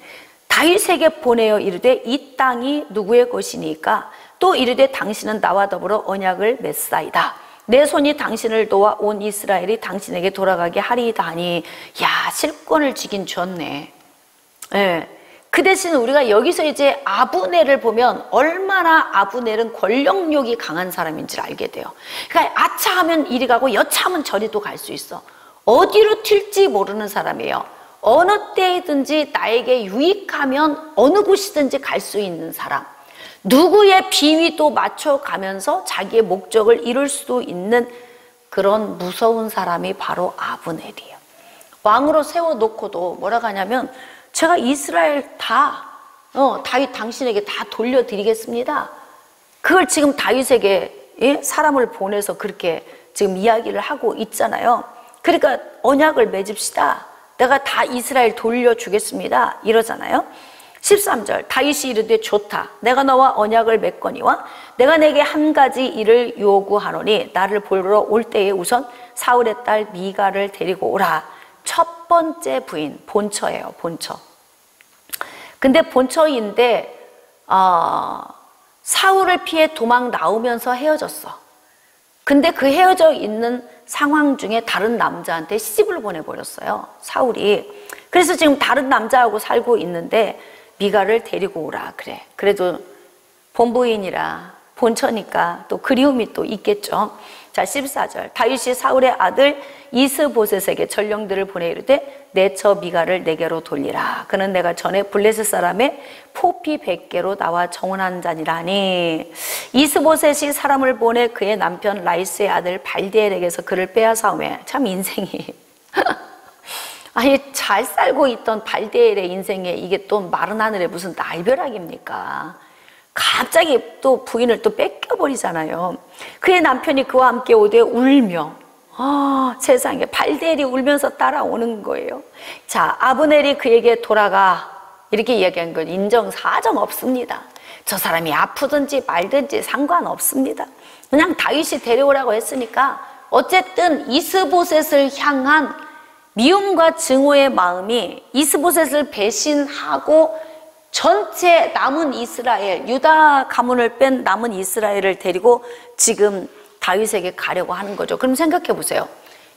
다윗에게 보내어 이르되 이 땅이 누구의 것이니까? 또 이르되 당신은 나와 더불어 언약을 맺사이다. 내 손이 당신을 도와 온 이스라엘이 당신에게 돌아가게 하리이다 하니, 야, 실권을 쥐긴 쥐었네. 예. 그 대신 우리가 여기서 이제 아브넬을 보면 얼마나 아브넬은 권력욕이 강한 사람인지를 알게 돼요. 그러니까 아차하면 이리 가고 여차하면 저리도 갈 수 있어. 어디로 튈지 모르는 사람이에요. 어느 때이든지 나에게 유익하면 어느 곳이든지 갈 수 있는 사람. 누구의 비위도 맞춰가면서 자기의 목적을 이룰 수도 있는 그런 무서운 사람이 바로 아브넬이에요. 왕으로 세워놓고도 뭐라고 하냐면, 제가 이스라엘 다윗 당신에게 다 돌려드리겠습니다. 그걸 지금 다윗에게 사람을 보내서 그렇게 지금 이야기를 하고 있잖아요. 그러니까 언약을 맺읍시다. 내가 다 이스라엘 돌려주겠습니다. 이러잖아요. 13절, 다윗이 이르되 좋다. 내가 너와 언약을 맺거니와 내가 내게 한 가지 일을 요구하노니 나를 보러 올 때에 우선 사울의 딸 미가를 데리고 오라. 첫 번째 부인, 본처예요. 본처. 근데 본처인데 사울을 피해 도망 나오면서 헤어졌어. 근데 그 헤어져 있는 상황 중에 다른 남자한테 시집을 보내버렸어요, 사울이. 그래서 지금 다른 남자하고 살고 있는데 미가를 데리고 오라 그래. 그래도 본부인이라 본처니까 또 그리움이 또 있겠죠. 자, 14절, 다윗이 사울의 아들 이스보셋에게 전령들을 보내 이르되 내 처 미가를 내게로 돌리라. 그는 내가 전에 블레셋 사람의 포피 100개로 나와 정혼한 자니라니. 이스보셋이 사람을 보내 그의 남편 라이스의 아들 발디엘에게서 그를 빼앗아오매. 참 인생이 아니, 잘 살고 있던 발디엘의 인생에 이게 또 마른 하늘에 무슨 날벼락입니까? 갑자기 또 부인을 또 뺏겨버리잖아요. 그의 남편이 그와 함께 오되 울며, 세상에, 발디엘이 울면서 따라오는 거예요. 자, 아브넬이 그에게 돌아가 이렇게 이야기한 건 인정사정 없습니다. 저 사람이 아프든지 말든지 상관없습니다. 그냥 다윗이 데려오라고 했으니까 어쨌든 이스보셋을 향한 미움과 증오의 마음이 이스보셋을 배신하고 전체 남은 이스라엘, 유다 가문을 뺀 남은 이스라엘을 데리고 지금 다윗에게 가려고 하는 거죠. 그럼 생각해 보세요.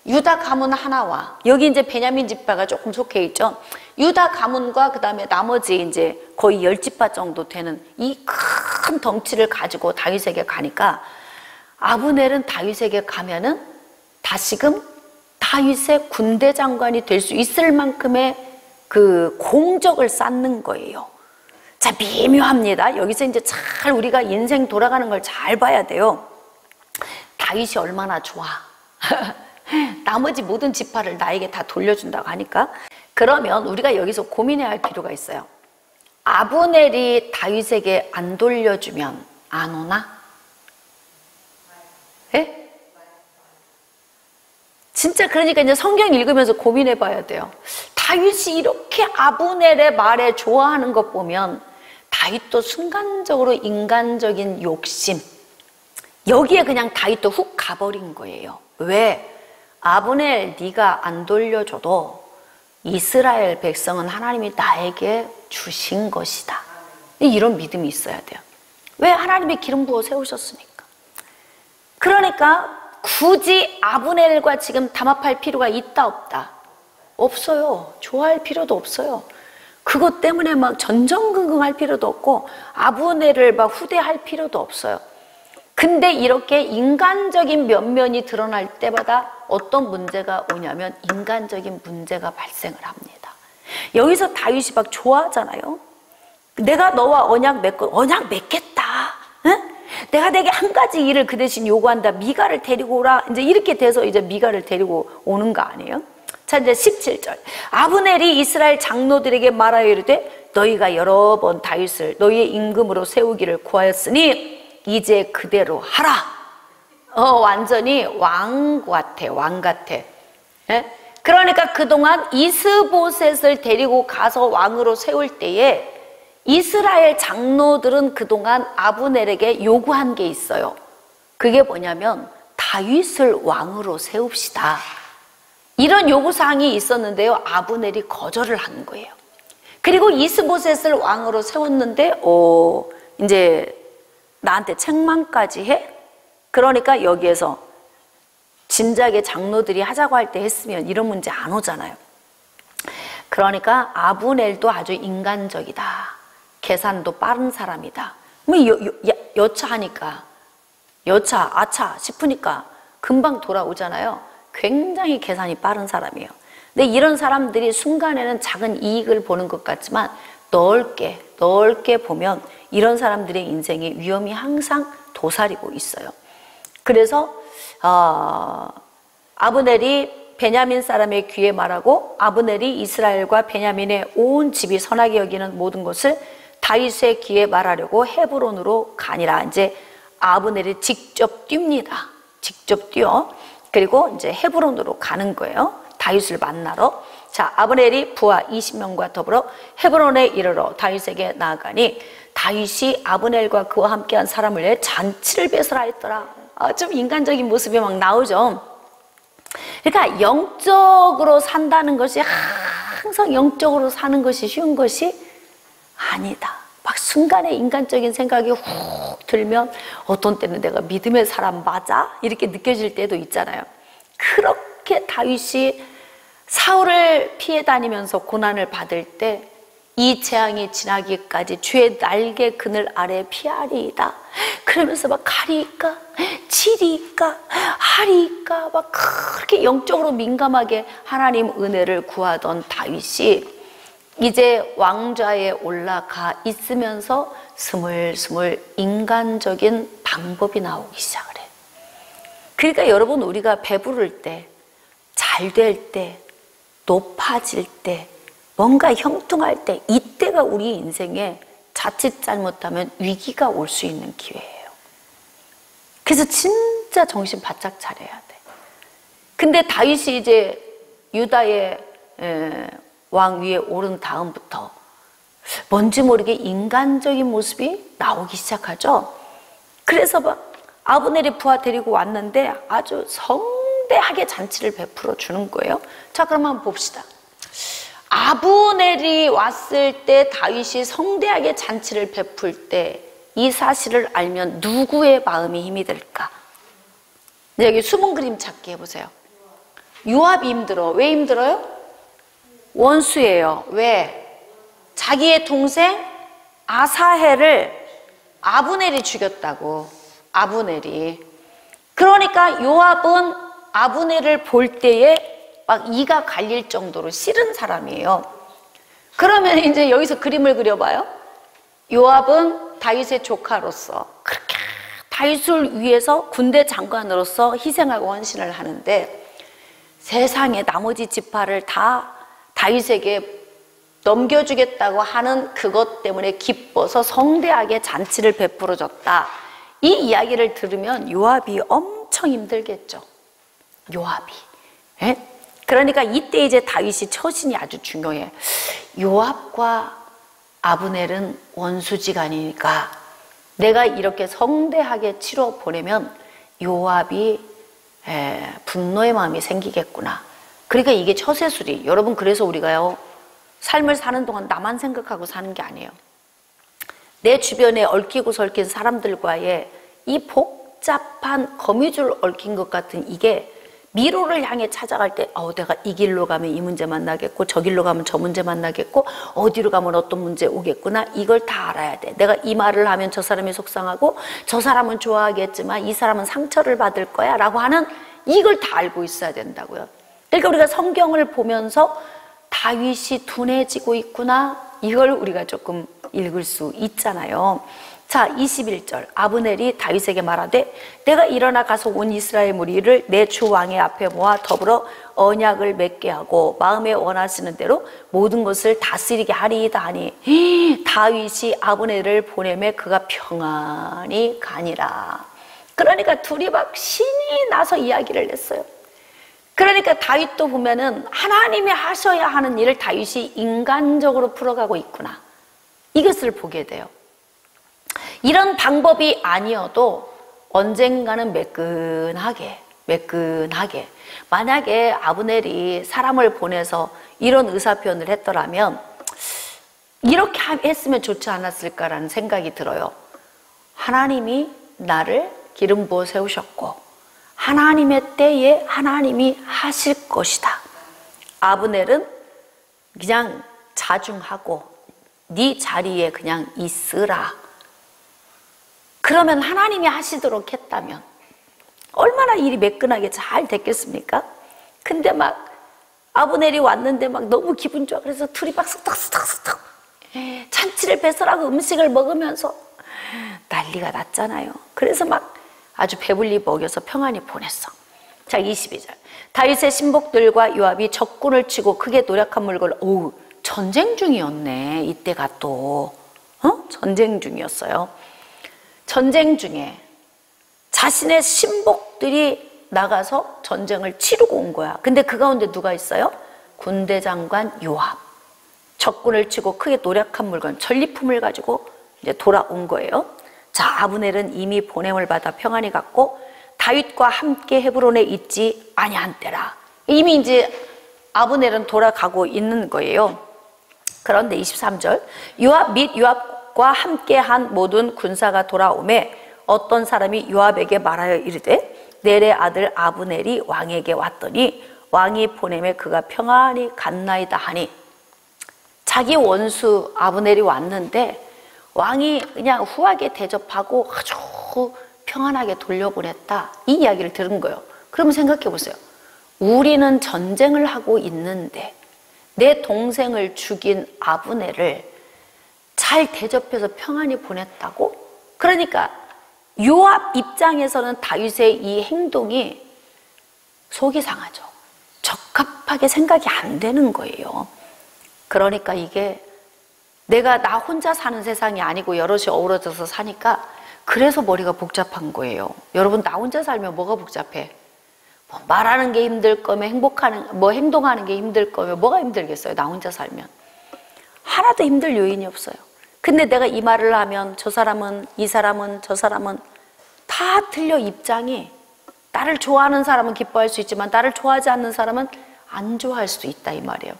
유다 가문 하나와 여기 이제 베냐민 지파가 조금 속해 있죠. 유다 가문과 그 다음에 나머지 이제 거의 10지파 정도 되는 이 큰 덩치를 가지고 다윗에게 가니까 아브넬은 다윗에게 가면은 다시금 다윗의 군대 장관이 될 수 있을 만큼의 그 공적을 쌓는 거예요. 자, 미묘합니다. 여기서 이제 잘 우리가 인생 돌아가는 걸 잘 봐야 돼요. 다윗이 얼마나 좋아. 나머지 모든 지파를 나에게 다 돌려준다고 하니까. 그러면 우리가 여기서 고민해야 할 필요가 있어요. 아브넬이 다윗에게 안 돌려주면 안 오나? 예? 진짜 그러니까 이제 성경 읽으면서 고민해 봐야 돼요. 다윗이 이렇게 아브넬의 말에 좋아하는 것 보면 다윗도 순간적으로 인간적인 욕심, 여기에 그냥 다윗도 훅 가버린 거예요. 왜? 아브넬, 네가 안 돌려줘도 이스라엘 백성은 하나님이 나에게 주신 것이다. 이런 믿음이 있어야 돼요. 왜? 하나님이 기름 부어 세우셨으니까. 그러니까 굳이 아브넬과 지금 담합할 필요가 있다 없다? 없어요. 좋아할 필요도 없어요. 그것 때문에 막 전전긍긍할 필요도 없고 아브넬을 막 후대할 필요도 없어요. 근데 이렇게 인간적인 면면이 드러날 때마다 어떤 문제가 오냐면 인간적인 문제가 발생을 합니다. 여기서 다윗이 막 좋아하잖아요. 내가 너와 언약 맺겠다. 응? 내가 내게 한 가지 일을 그 대신 요구한다. 미가를 데리고 오라. 이제 이렇게 돼서 이제 미가를 데리고 오는 거 아니에요? 자, 이제 17절. 아브넬이 이스라엘 장로들에게 말하여 이르되 너희가 여러 번 다윗을 너희의 임금으로 세우기를 구하였으니 이제 그대로 하라. 완전히 왕 같아, 왕 같아. 예? 그러니까 그동안 이스보셋을 데리고 가서 왕으로 세울 때에 이스라엘 장로들은 그동안 아브넬에게 요구한 게 있어요. 그게 뭐냐면 다윗을 왕으로 세웁시다. 이런 요구사항이 있었는데요, 아브넬이 거절을 한 거예요. 그리고 이스보셋을 왕으로 세웠는데 이제 나한테 책망까지 해? 그러니까 여기에서 진작에 장로들이 하자고 할 때 했으면 이런 문제 안 오잖아요. 그러니까 아브넬도 아주 인간적이다. 계산도 빠른 사람이다. 뭐 여차하니까 여차 아차 싶으니까 금방 돌아오잖아요. 굉장히 계산이 빠른 사람이에요. 근데 이런 사람들이 순간에는 작은 이익을 보는 것 같지만 넓게 보면 이런 사람들의 인생에 위험이 항상 도사리고 있어요. 그래서 아브넬이 베냐민 사람의 귀에 말하고 아브넬이 이스라엘과 베냐민의 온 집이 선하게 여기는 모든 것을 다윗의 귀에 말하려고 헤브론으로 가니라. 이제 아브넬이 직접 뜁니다. 직접 뛰어. 그리고 이제 헤브론으로 가는 거예요. 다윗을 만나러. 자, 아브넬이 부하 20명과 더불어 헤브론에 이르러 다윗에게 나아가니 다윗이 아브넬과 그와 함께한 사람을 위해 잔치를 배설하였더라. 좀 인간적인 모습이 막 나오죠. 그러니까 영적으로 산다는 것이 항상 영적으로 사는 것이 쉬운 것이 아니다. 막 순간에 인간적인 생각이 훅 들면 어떤 때는 내가 믿음의 사람 맞아? 이렇게 느껴질 때도 있잖아요. 그렇게 다윗이 사울을 피해 다니면서 고난을 받을 때 이 재앙이 지나기까지 주의 날개 그늘 아래 피하리이다. 그러면서 막 가리이까 치리이까 하리이까 막 그렇게 영적으로 민감하게 하나님 은혜를 구하던 다윗이 이제 왕좌에 올라가 있으면서 스물스물 인간적인 방법이 나오기 시작을 해. 그러니까 여러분, 우리가 배부를 때, 잘 될 때, 높아질 때, 뭔가 형통할 때, 이때가 우리 인생에 자칫 잘못하면 위기가 올 수 있는 기회예요. 그래서 진짜 정신 바짝 차려야 돼. 근데 다윗이 이제 유다의 왕 위에 오른 다음부터 뭔지 모르게 인간적인 모습이 나오기 시작하죠. 그래서 막 아브넬이 부하 데리고 왔는데 아주 성대하게 잔치를 베풀어 주는 거예요. 자, 그럼 한번 봅시다. 아브넬이 왔을 때 다윗이 성대하게 잔치를 베풀 때 이 사실을 알면 누구의 마음이 힘이 들까? 여기 숨은 그림 찾기 해보세요. 요압이 힘들어. 왜 힘들어요? 원수예요. 왜? 자기의 동생 아사헬을 아브넬이 죽였다고. 아브넬이. 그러니까 요압은 아브넬을 볼 때에 막 이가 갈릴 정도로 싫은 사람이에요. 그러면 이제 여기서 그림을 그려봐요. 요압은 다윗의 조카로서 그렇게 다윗을 위해서 군대 장관으로서 희생하고 헌신을 하는데 세상에 나머지 지파를 다 다윗에게 넘겨주겠다고 하는 그것 때문에 기뻐서 성대하게 잔치를 베풀어 줬다. 이 이야기를 들으면 요압이 엄청 힘들겠죠. 요압이. 예? 그러니까 이때 이제 다윗이 처신이 아주 중요해. 요압과 아브넬은 원수지간이니까 내가 이렇게 성대하게 치러 보내면 요압이 분노의 마음이 생기겠구나. 그러니까 이게 처세술이. 여러분, 그래서 우리가요, 삶을 사는 동안 나만 생각하고 사는 게 아니에요. 내 주변에 얽히고 설킨 사람들과의 이 복잡한 거미줄 얽힌 것 같은 이게 미로를 향해 찾아갈 때 내가 이 길로 가면 이 문제 만나겠고 저 길로 가면 저 문제 만나겠고 어디로 가면 어떤 문제 오겠구나. 이걸 다 알아야 돼. 내가 이 말을 하면 저 사람이 속상하고 저 사람은 좋아하겠지만 이 사람은 상처를 받을 거야 라고 하는 이걸 다 알고 있어야 된다고요. 그러니까 우리가 성경을 보면서 다윗이 둔해지고 있구나, 이걸 우리가 조금 읽을 수 있잖아요. 자, 21절. 아브넬이 다윗에게 말하되 내가 일어나 가서 온 이스라엘 무리를 내 주 왕의 앞에 모아 더불어 언약을 맺게 하고 마음에 원하시는 대로 모든 것을 다스리게 하리이다 하니 다윗이 아브넬을 보내매 그가 평안히 가니라. 그러니까 둘이 막 신이 나서 이야기를 했어요. 그러니까 다윗도 보면은 하나님이 하셔야 하는 일을 다윗이 인간적으로 풀어가고 있구나, 이것을 보게 돼요. 이런 방법이 아니어도 언젠가는 매끈하게 만약에 아브넬이 사람을 보내서 이런 의사표현을 했더라면 이렇게 했으면 좋지 않았을까라는 생각이 들어요. 하나님이 나를 기름 부어 세우셨고 하나님의 때에 하나님이 하실 것이다. 아브넬은 그냥 자중하고 네 자리에 그냥 있으라. 그러면 하나님이 하시도록 했다면 얼마나 일이 매끈하게 잘 됐겠습니까? 근데 막 아브넬이 왔는데 막 너무 기분 좋아. 그래서 둘이 막 스덕스덕 잔치를 배설하고 음식을 먹으면서 난리가 났잖아요. 그래서 막 아주 배불리 먹여서 평안히 보냈어. 자, 22절. 다윗의 신복들과 요압이 적군을 치고 크게 노력한 물건을, 오우, 전쟁 중이었네. 이때가 또 전쟁 중이었어요. 전쟁 중에 자신의 신복들이 나가서 전쟁을 치르고 온 거야. 근데 그 가운데 누가 있어요? 군대 장관 요압. 적군을 치고 크게 노력한 물건, 전리품을 가지고 이제 돌아온 거예요. 자, 아브넬은 이미 보냄을 받아 평안히 갔고 다윗과 함께 헤브론에 있지 아니한 때라. 이미 이제 아브넬은 돌아가고 있는 거예요. 그런데 23절. 요압 및 요압과 함께한 모든 군사가 돌아오매 어떤 사람이 요압에게 말하여 이르되 넬의 아들 아브넬이 왕에게 왔더니 왕이 보내매 그가 평안히 갔나이다 하니, 자기 원수 아브넬이 왔는데 왕이 그냥 후하게 대접하고 아주 평안하게 돌려보냈다, 이 이야기를 들은 거예요. 그러면 생각해 보세요. 우리는 전쟁을 하고 있는데 내 동생을 죽인 아브넬을 잘 대접해서 평안히 보냈다고? 그러니까 요압 입장에서는 다윗의 이 행동이 속이 상하죠. 적합하게 생각이 안 되는 거예요. 그러니까 이게 내가 나 혼자 사는 세상이 아니고 여럿이 어우러져서 사니까 그래서 머리가 복잡한 거예요. 여러분, 나 혼자 살면 뭐가 복잡해? 뭐 말하는 게 힘들 거면 행동하는 게 힘들 거면 뭐가 힘들겠어요? 나 혼자 살면 하나도 힘들 요인이 없어요. 근데 내가 이 말을 하면 저 사람은, 이 사람은, 저 사람은 다 틀려. 입장이. 나를 좋아하는 사람은 기뻐할 수 있지만 나를 좋아하지 않는 사람은 안 좋아할 수도 있다, 이 말이에요.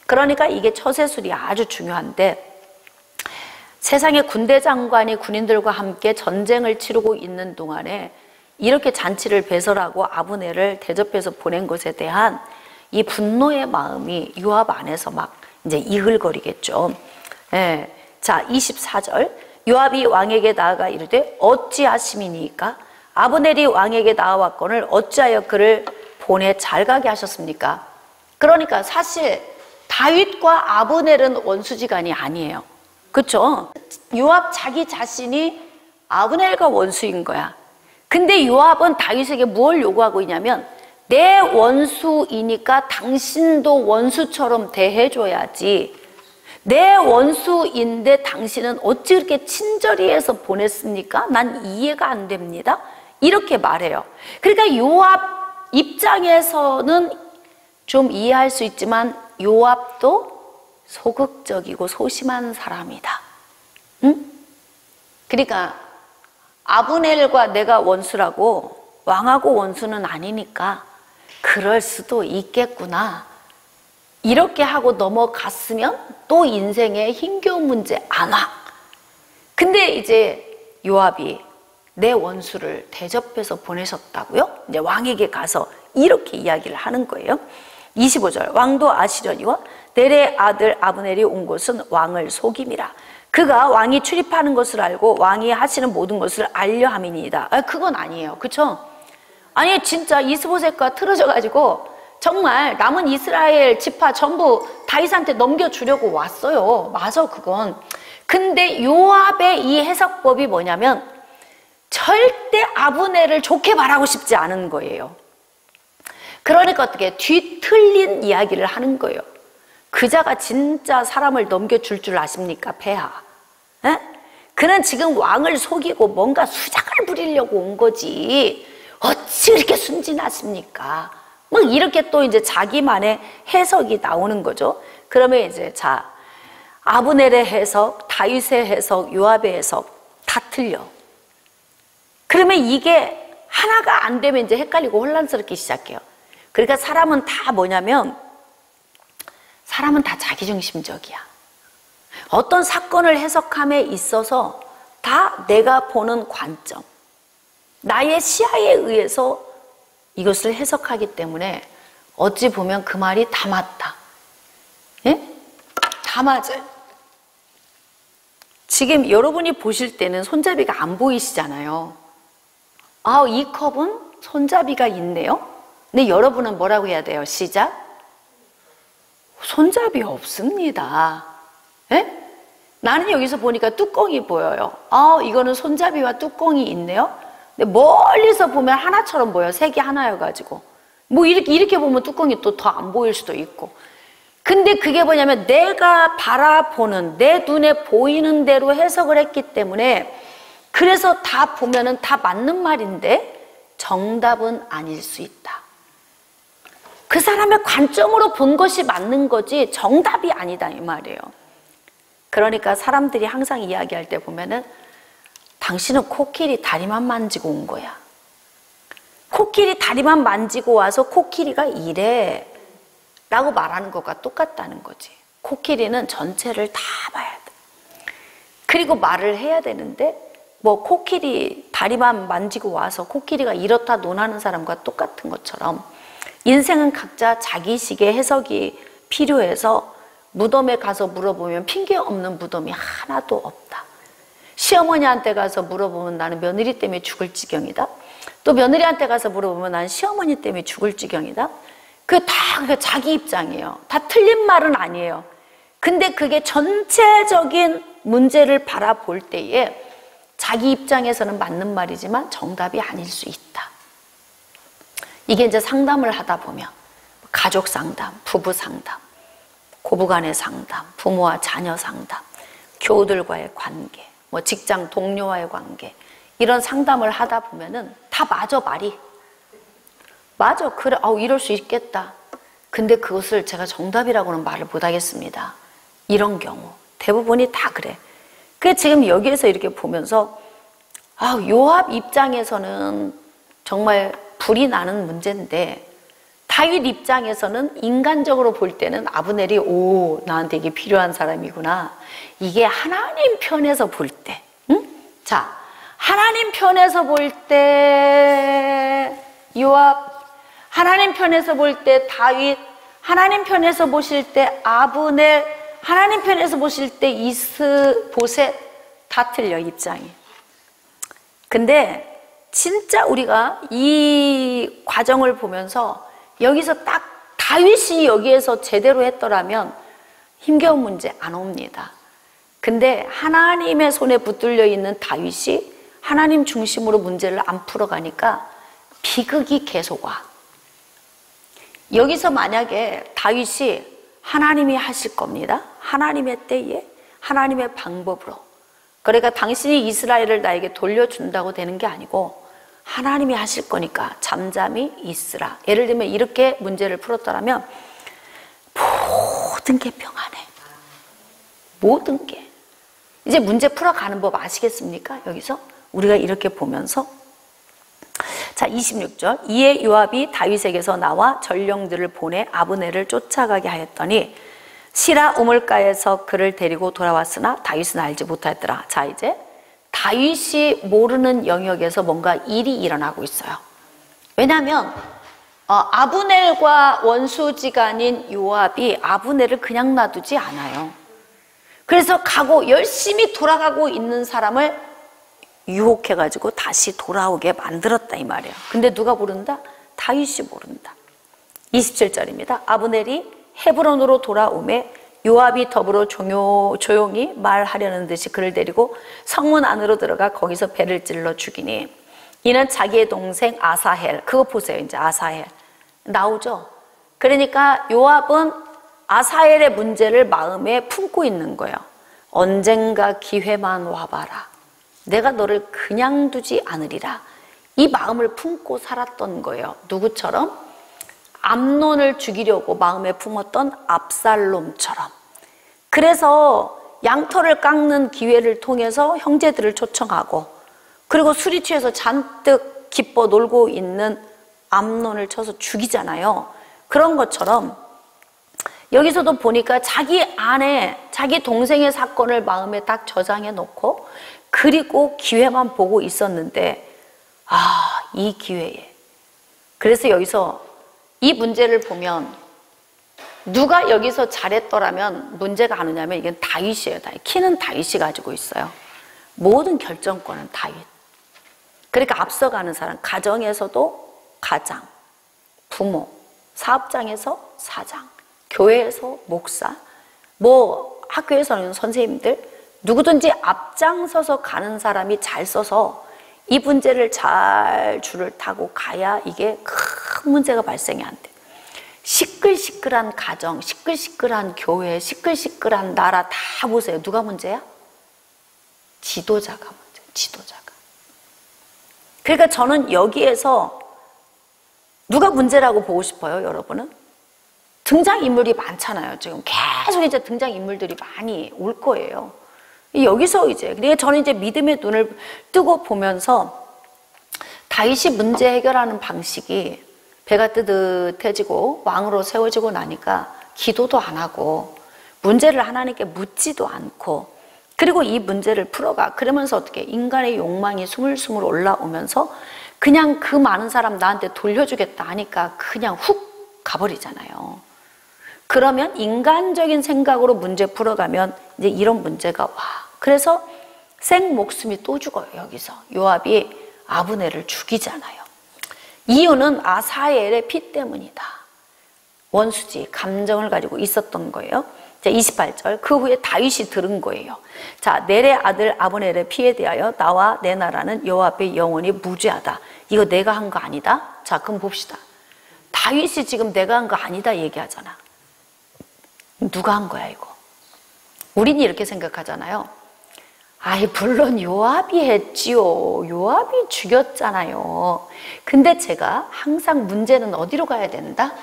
그러니까 이게 처세술이 아주 중요한데, 세상의 군대 장관이 군인들과 함께 전쟁을 치르고 있는 동안에 이렇게 잔치를 배설하고 아브넬을 대접해서 보낸 것에 대한 이 분노의 마음이 요압 안에서 막 이제 이글거리겠죠. 예. 자, 24절. 요압이 왕에게 나아가 이르되 어찌하심이니까? 아브넬이 왕에게 나아왔거늘 어찌하여 그를 보내 잘 가게 하셨습니까? 그러니까 사실 다윗과 아브넬은 원수지간이 아니에요. 그렇죠? 요압 자기 자신이 아브넬과 원수인 거야. 근데 요압은 다윗에게 뭘 요구하고 있냐면, 내 원수이니까 당신도 원수처럼 대해줘야지. 내 원수인데 당신은 어찌 그렇게 친절히 해서 보냈습니까? 난 이해가 안 됩니다. 이렇게 말해요. 그러니까 요압 입장에서는 좀 이해할 수 있지만 요압도 소극적이고 소심한 사람이다. 응? 그러니까 아브넬과 내가 원수라고 왕하고 원수는 아니니까 그럴 수도 있겠구나, 이렇게 하고 넘어갔으면 또 인생에 힘겨운 문제 안 와. 근데 이제 요압이 내 원수를 대접해서 보내셨다고요? 이제 왕에게 가서 이렇게 이야기를 하는 거예요. 25절. 왕도 아시려니와 넬의 아들 아브넬이 온 곳은 왕을 속임이라. 그가 왕이 출입하는 것을 알고 왕이 하시는 모든 것을 알려 함이니이다. 그건 아니에요. 그쵸? 아니, 진짜 이스보셋과 틀어져 가지고 정말 남은 이스라엘 지파 전부 다윗한테 넘겨주려고 왔어요. 맞아, 그건. 근데 요압의 이 해석법이 뭐냐면 절대 아브넬을 좋게 말하고 싶지 않은 거예요. 그러니까 어떻게 뒤틀린 이야기를 하는 거예요. 그자가 진짜 사람을 넘겨줄 줄 아십니까? 폐하. 에? 그는 지금 왕을 속이고 뭔가 수작을 부리려고 온 거지. 어찌 그렇게 순진하십니까? 막 이렇게 또 이제 자기만의 해석이 나오는 거죠. 그러면 이제 자, 아브넬의 해석, 다윗의 해석, 요압의 해석 다 틀려. 그러면 이게 하나가 안 되면 이제 헷갈리고 혼란스럽기 시작해요. 그러니까 사람은 다 뭐냐면 사람은 다 자기중심적이야. 어떤 사건을 해석함에 있어서 다 내가 보는 관점, 나의 시야에 의해서 이것을 해석하기 때문에 어찌 보면 그 말이 다 맞다. 예? 다 맞아요. 지금 여러분이 보실 때는 손잡이가 안 보이시잖아요. 아, 이 컵은 손잡이가 있네요. 근데 여러분은 뭐라고 해야 돼요? 시작. 손잡이 없습니다. 예? 나는 여기서 보니까 뚜껑이 보여요. 아, 이거는 손잡이와 뚜껑이 있네요. 근데 멀리서 보면 하나처럼 보여요. 색이 하나여가지고. 뭐 이렇게 보면 뚜껑이 또 더 안 보일 수도 있고. 근데 그게 뭐냐면 내가 바라보는 내 눈에 보이는 대로 해석을 했기 때문에 그래서 다 보면은 다 맞는 말인데 정답은 아닐 수 있다. 그 사람의 관점으로 본 것이 맞는 거지 정답이 아니다 이 말이에요. 그러니까 사람들이 항상 이야기할 때 보면은 당신은 코끼리 다리만 만지고 온 거야. 코끼리 다리만 만지고 와서 코끼리가 이래 라고 말하는 것과 똑같다는 거지. 코끼리는 전체를 다 봐야 돼. 그리고 말을 해야 되는데 뭐 코끼리 다리만 만지고 와서 코끼리가 이렇다 논하는 사람과 똑같은 것처럼 인생은 각자 자기식의 해석이 필요해서 무덤에 가서 물어보면 핑계 없는 무덤이 하나도 없다. 시어머니한테 가서 물어보면 나는 며느리 때문에 죽을 지경이다. 또 며느리한테 가서 물어보면 나는 시어머니 때문에 죽을 지경이다. 그게 다 자기 입장이에요. 다 틀린 말은 아니에요. 근데 그게 전체적인 문제를 바라볼 때에 자기 입장에서는 맞는 말이지만 정답이 아닐 수 있다. 이게 이제 상담을 하다 보면 가족 상담, 부부 상담, 고부간의 상담, 부모와 자녀 상담, 교우들과의 관계, 뭐 직장 동료와의 관계 이런 상담을 하다 보면은 다 맞아 말이. 맞아 그래 이럴 수 있겠다. 근데 그것을 제가 정답이라고는 말을 못 하겠습니다. 이런 경우 대부분이 다 그래. 그래서 지금 여기에서 이렇게 보면서 요압 입장에서는 정말 불이 나는 문제인데 다윗 입장에서는 인간적으로 볼 때는 아브넬이 나한테 이게 필요한 사람이구나. 이게 하나님 편에서 볼 때, 응? 자, 하나님 편에서 볼 때 요압, 하나님 편에서 볼 때 다윗, 하나님 편에서 보실 때 아브넬, 하나님 편에서 보실 때 이스보셋 다 틀려 입장이. 근데 진짜 우리가 이 과정을 보면서 여기서 딱 다윗이 여기에서 제대로 했더라면 힘겨운 문제 안 옵니다. 근데 하나님의 손에 붙들려 있는 다윗이 하나님 중심으로 문제를 안 풀어가니까 비극이 계속 와. 여기서 만약에 다윗이 하나님이 하실 겁니다. 하나님의 때에 하나님의 방법으로. 그러니까 당신이 이스라엘을 나에게 돌려준다고 되는 게 아니고 하나님이 하실 거니까 잠잠히 있으라. 예를 들면 이렇게 문제를 풀었더라면 모든 게 평안해. 모든 게. 이제 문제 풀어가는 법 아시겠습니까? 여기서 우리가 이렇게 보면서 자 26절 이에 요압이 다윗에게서 나와 전령들을 보내 아브넬을 쫓아가게 하였더니 시라 우물가에서 그를 데리고 돌아왔으나 다윗은 알지 못하였더라. 자 이제 다윗이 모르는 영역에서 뭔가 일이 일어나고 있어요. 왜냐하면 아브넬과 원수지간인 요압이 아브넬을 그냥 놔두지 않아요. 그래서 가고 열심히 돌아가고 있는 사람을 유혹해가지고 다시 돌아오게 만들었다 이 말이에요. 근데 누가 모른다? 다윗이 모른다. 27절입니다. 아브넬이 헤브론으로 돌아오매 요압이 더불어 조용히 말하려는 듯이 그를 데리고 성문 안으로 들어가 거기서 배를 찔러 죽이니 이는 자기의 동생 아사헬, 그거 보세요. 이제 아사헬 나오죠. 그러니까 요압은 아사헬의 문제를 마음에 품고 있는 거예요. 언젠가 기회만 와봐라. 내가 너를 그냥 두지 않으리라. 이 마음을 품고 살았던 거예요. 누구처럼? 암논을 죽이려고 마음에 품었던 압살롬처럼. 그래서 양털을 깎는 기회를 통해서 형제들을 초청하고, 그리고 술이 취해서 잔뜩 기뻐 놀고 있는 암논을 쳐서 죽이잖아요. 그런 것처럼 여기서도 보니까 자기 아내, 자기 동생의 사건을 마음에 딱 저장해 놓고 그리고 기회만 보고 있었는데, 이 기회에. 그래서 여기서 이 문제를 보면 누가 여기서 잘했더라면 문제가 안 오냐면 이건 다윗이에요. 키는 다윗이 가지고 있어요. 모든 결정권은 다윗. 그러니까 앞서가는 사람, 가정에서도 가장, 부모, 사업장에서 사장, 교회에서 목사, 학교에서는 선생님들, 누구든지 앞장서서 가는 사람이 잘 서서 이 문제를 잘 줄을 타고 가야 이게 큰 문제가 발생이 안 돼. 시끌시끌한 가정, 시끌시끌한 교회, 시끌시끌한 나라 다 보세요. 누가 문제야? 지도자가 문제야. 지도자가. 그러니까 저는 여기에서 누가 문제라고 보고 싶어요, 여러분은? 등장인물이 많잖아요. 지금 계속 이제 등장인물들이 많이 올 거예요. 여기서 그러니까 저는 이제 믿음의 눈을 뜨고 보면서 다윗이 문제 해결하는 방식이 배가 뜨뜻해지고 왕으로 세워지고 나니까 기도도 안 하고 문제를 하나님께 묻지도 않고, 그리고 이 문제를 풀어가. 그러면서 어떻게 인간의 욕망이 스물스물 올라오면서 그냥 그 많은 사람 나한테 돌려주겠다 하니까 그냥 훅 가버리잖아요. 그러면 인간적인 생각으로 문제 풀어가면 이제 이런 문제가 와. 그래서 생 목숨이 또 죽어요. 여기서 요압이 아브넬을 죽이잖아요. 이유는 아사엘의 피 때문이다. 원수지, 감정을 가지고 있었던 거예요. 자, 28절. 그 후에 다윗이 들은 거예요. 자, 넬의 아들 아브넬의 피에 대하여 나와 내 나라는 여호와 앞에 영원히 무죄하다. 이거 내가 한 거 아니다. 자, 그럼 봅시다. 다윗이 지금 내가 한 거 아니다 얘기하잖아. 누가 한 거야 이거? 우린 이렇게 생각하잖아요. 물론 요압이 했지요. 요압이 죽였잖아요. 근데 제가 항상 문제는 어디로 가야 된다?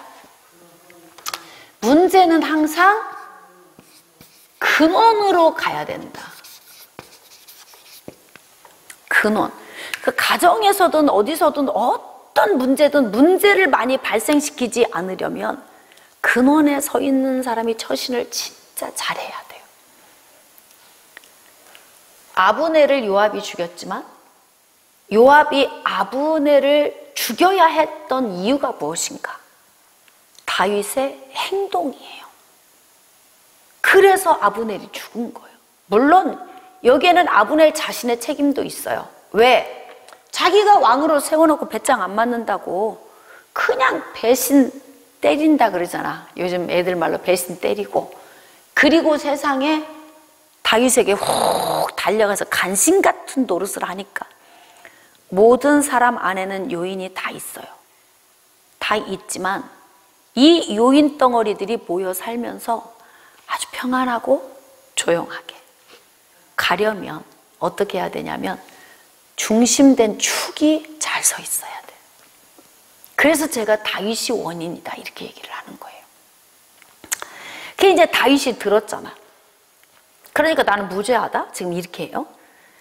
문제는 항상 근원으로 가야 된다. 근원. 그 가정에서든 어디서든 어떤 문제든 문제를 많이 발생시키지 않으려면 근원에 서 있는 사람이 처신을 진짜 잘해야 돼요. 아브넬을 요압이 죽였지만 요압이 아브넬을 죽여야 했던 이유가 무엇인가? 다윗의 행동이에요. 그래서 아브넬이 죽은 거예요. 물론 여기에는 아브넬 자신의 책임도 있어요. 왜? 자기가 왕으로 세워놓고 배짱 안 맞는다고 그냥 배신 때린다 그러잖아. 요즘 애들 말로 배신 때리고, 그리고 세상에 다윗에게 훅 달려가서 간신 같은 노릇을 하니까 모든 사람 안에는 요인이 다 있어요. 다 있지만 이 요인 덩어리들이 모여 살면서 아주 평안하고 조용하게 가려면 어떻게 해야 되냐면 중심된 축이 잘 서 있어야 돼요. 그래서 제가 다윗이 원인이다 이렇게 얘기를 하는 거예요. 그게 이제 다윗이 들었잖아. 그러니까 나는 무죄하다? 지금 이렇게 해요.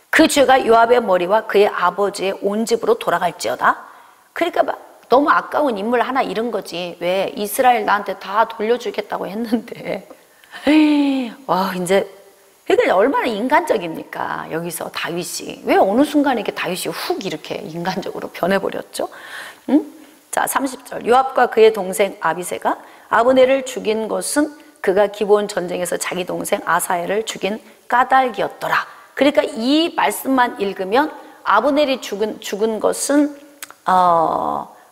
그 죄가 요압의 머리와 그의 아버지의 온 집으로 돌아갈지어다. 그러니까 너무 아까운 인물 하나 잃은 거지. 왜? 이스라엘 나한테 다 돌려주겠다고 했는데. 와, 이제 그러니까 얼마나 인간적입니까? 여기서 다윗이. 왜 어느 순간에 이렇게 다윗이 훅 이렇게 인간적으로 변해버렸죠? 응? 자, 30절. 요압과 그의 동생 아비새가 아브넬을 죽인 것은 그가 기브온 전쟁에서 자기 동생 아사엘을 죽인 까닭이었더라. 그러니까 이 말씀만 읽으면 아브넬이 죽은 것은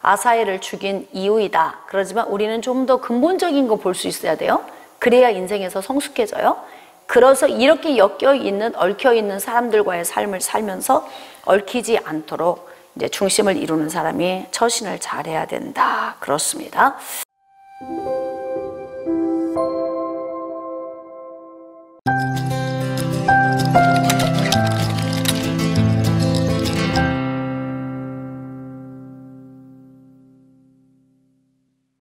아사엘을 죽인 이유이다. 그러지만 우리는 좀 더 근본적인 거 볼 수 있어야 돼요. 그래야 인생에서 성숙해져요. 그래서 이렇게 얽혀 있는 사람들과의 삶을 살면서 얽히지 않도록 이제 중심을 이루는 사람이 처신을 잘해야 된다. 그렇습니다.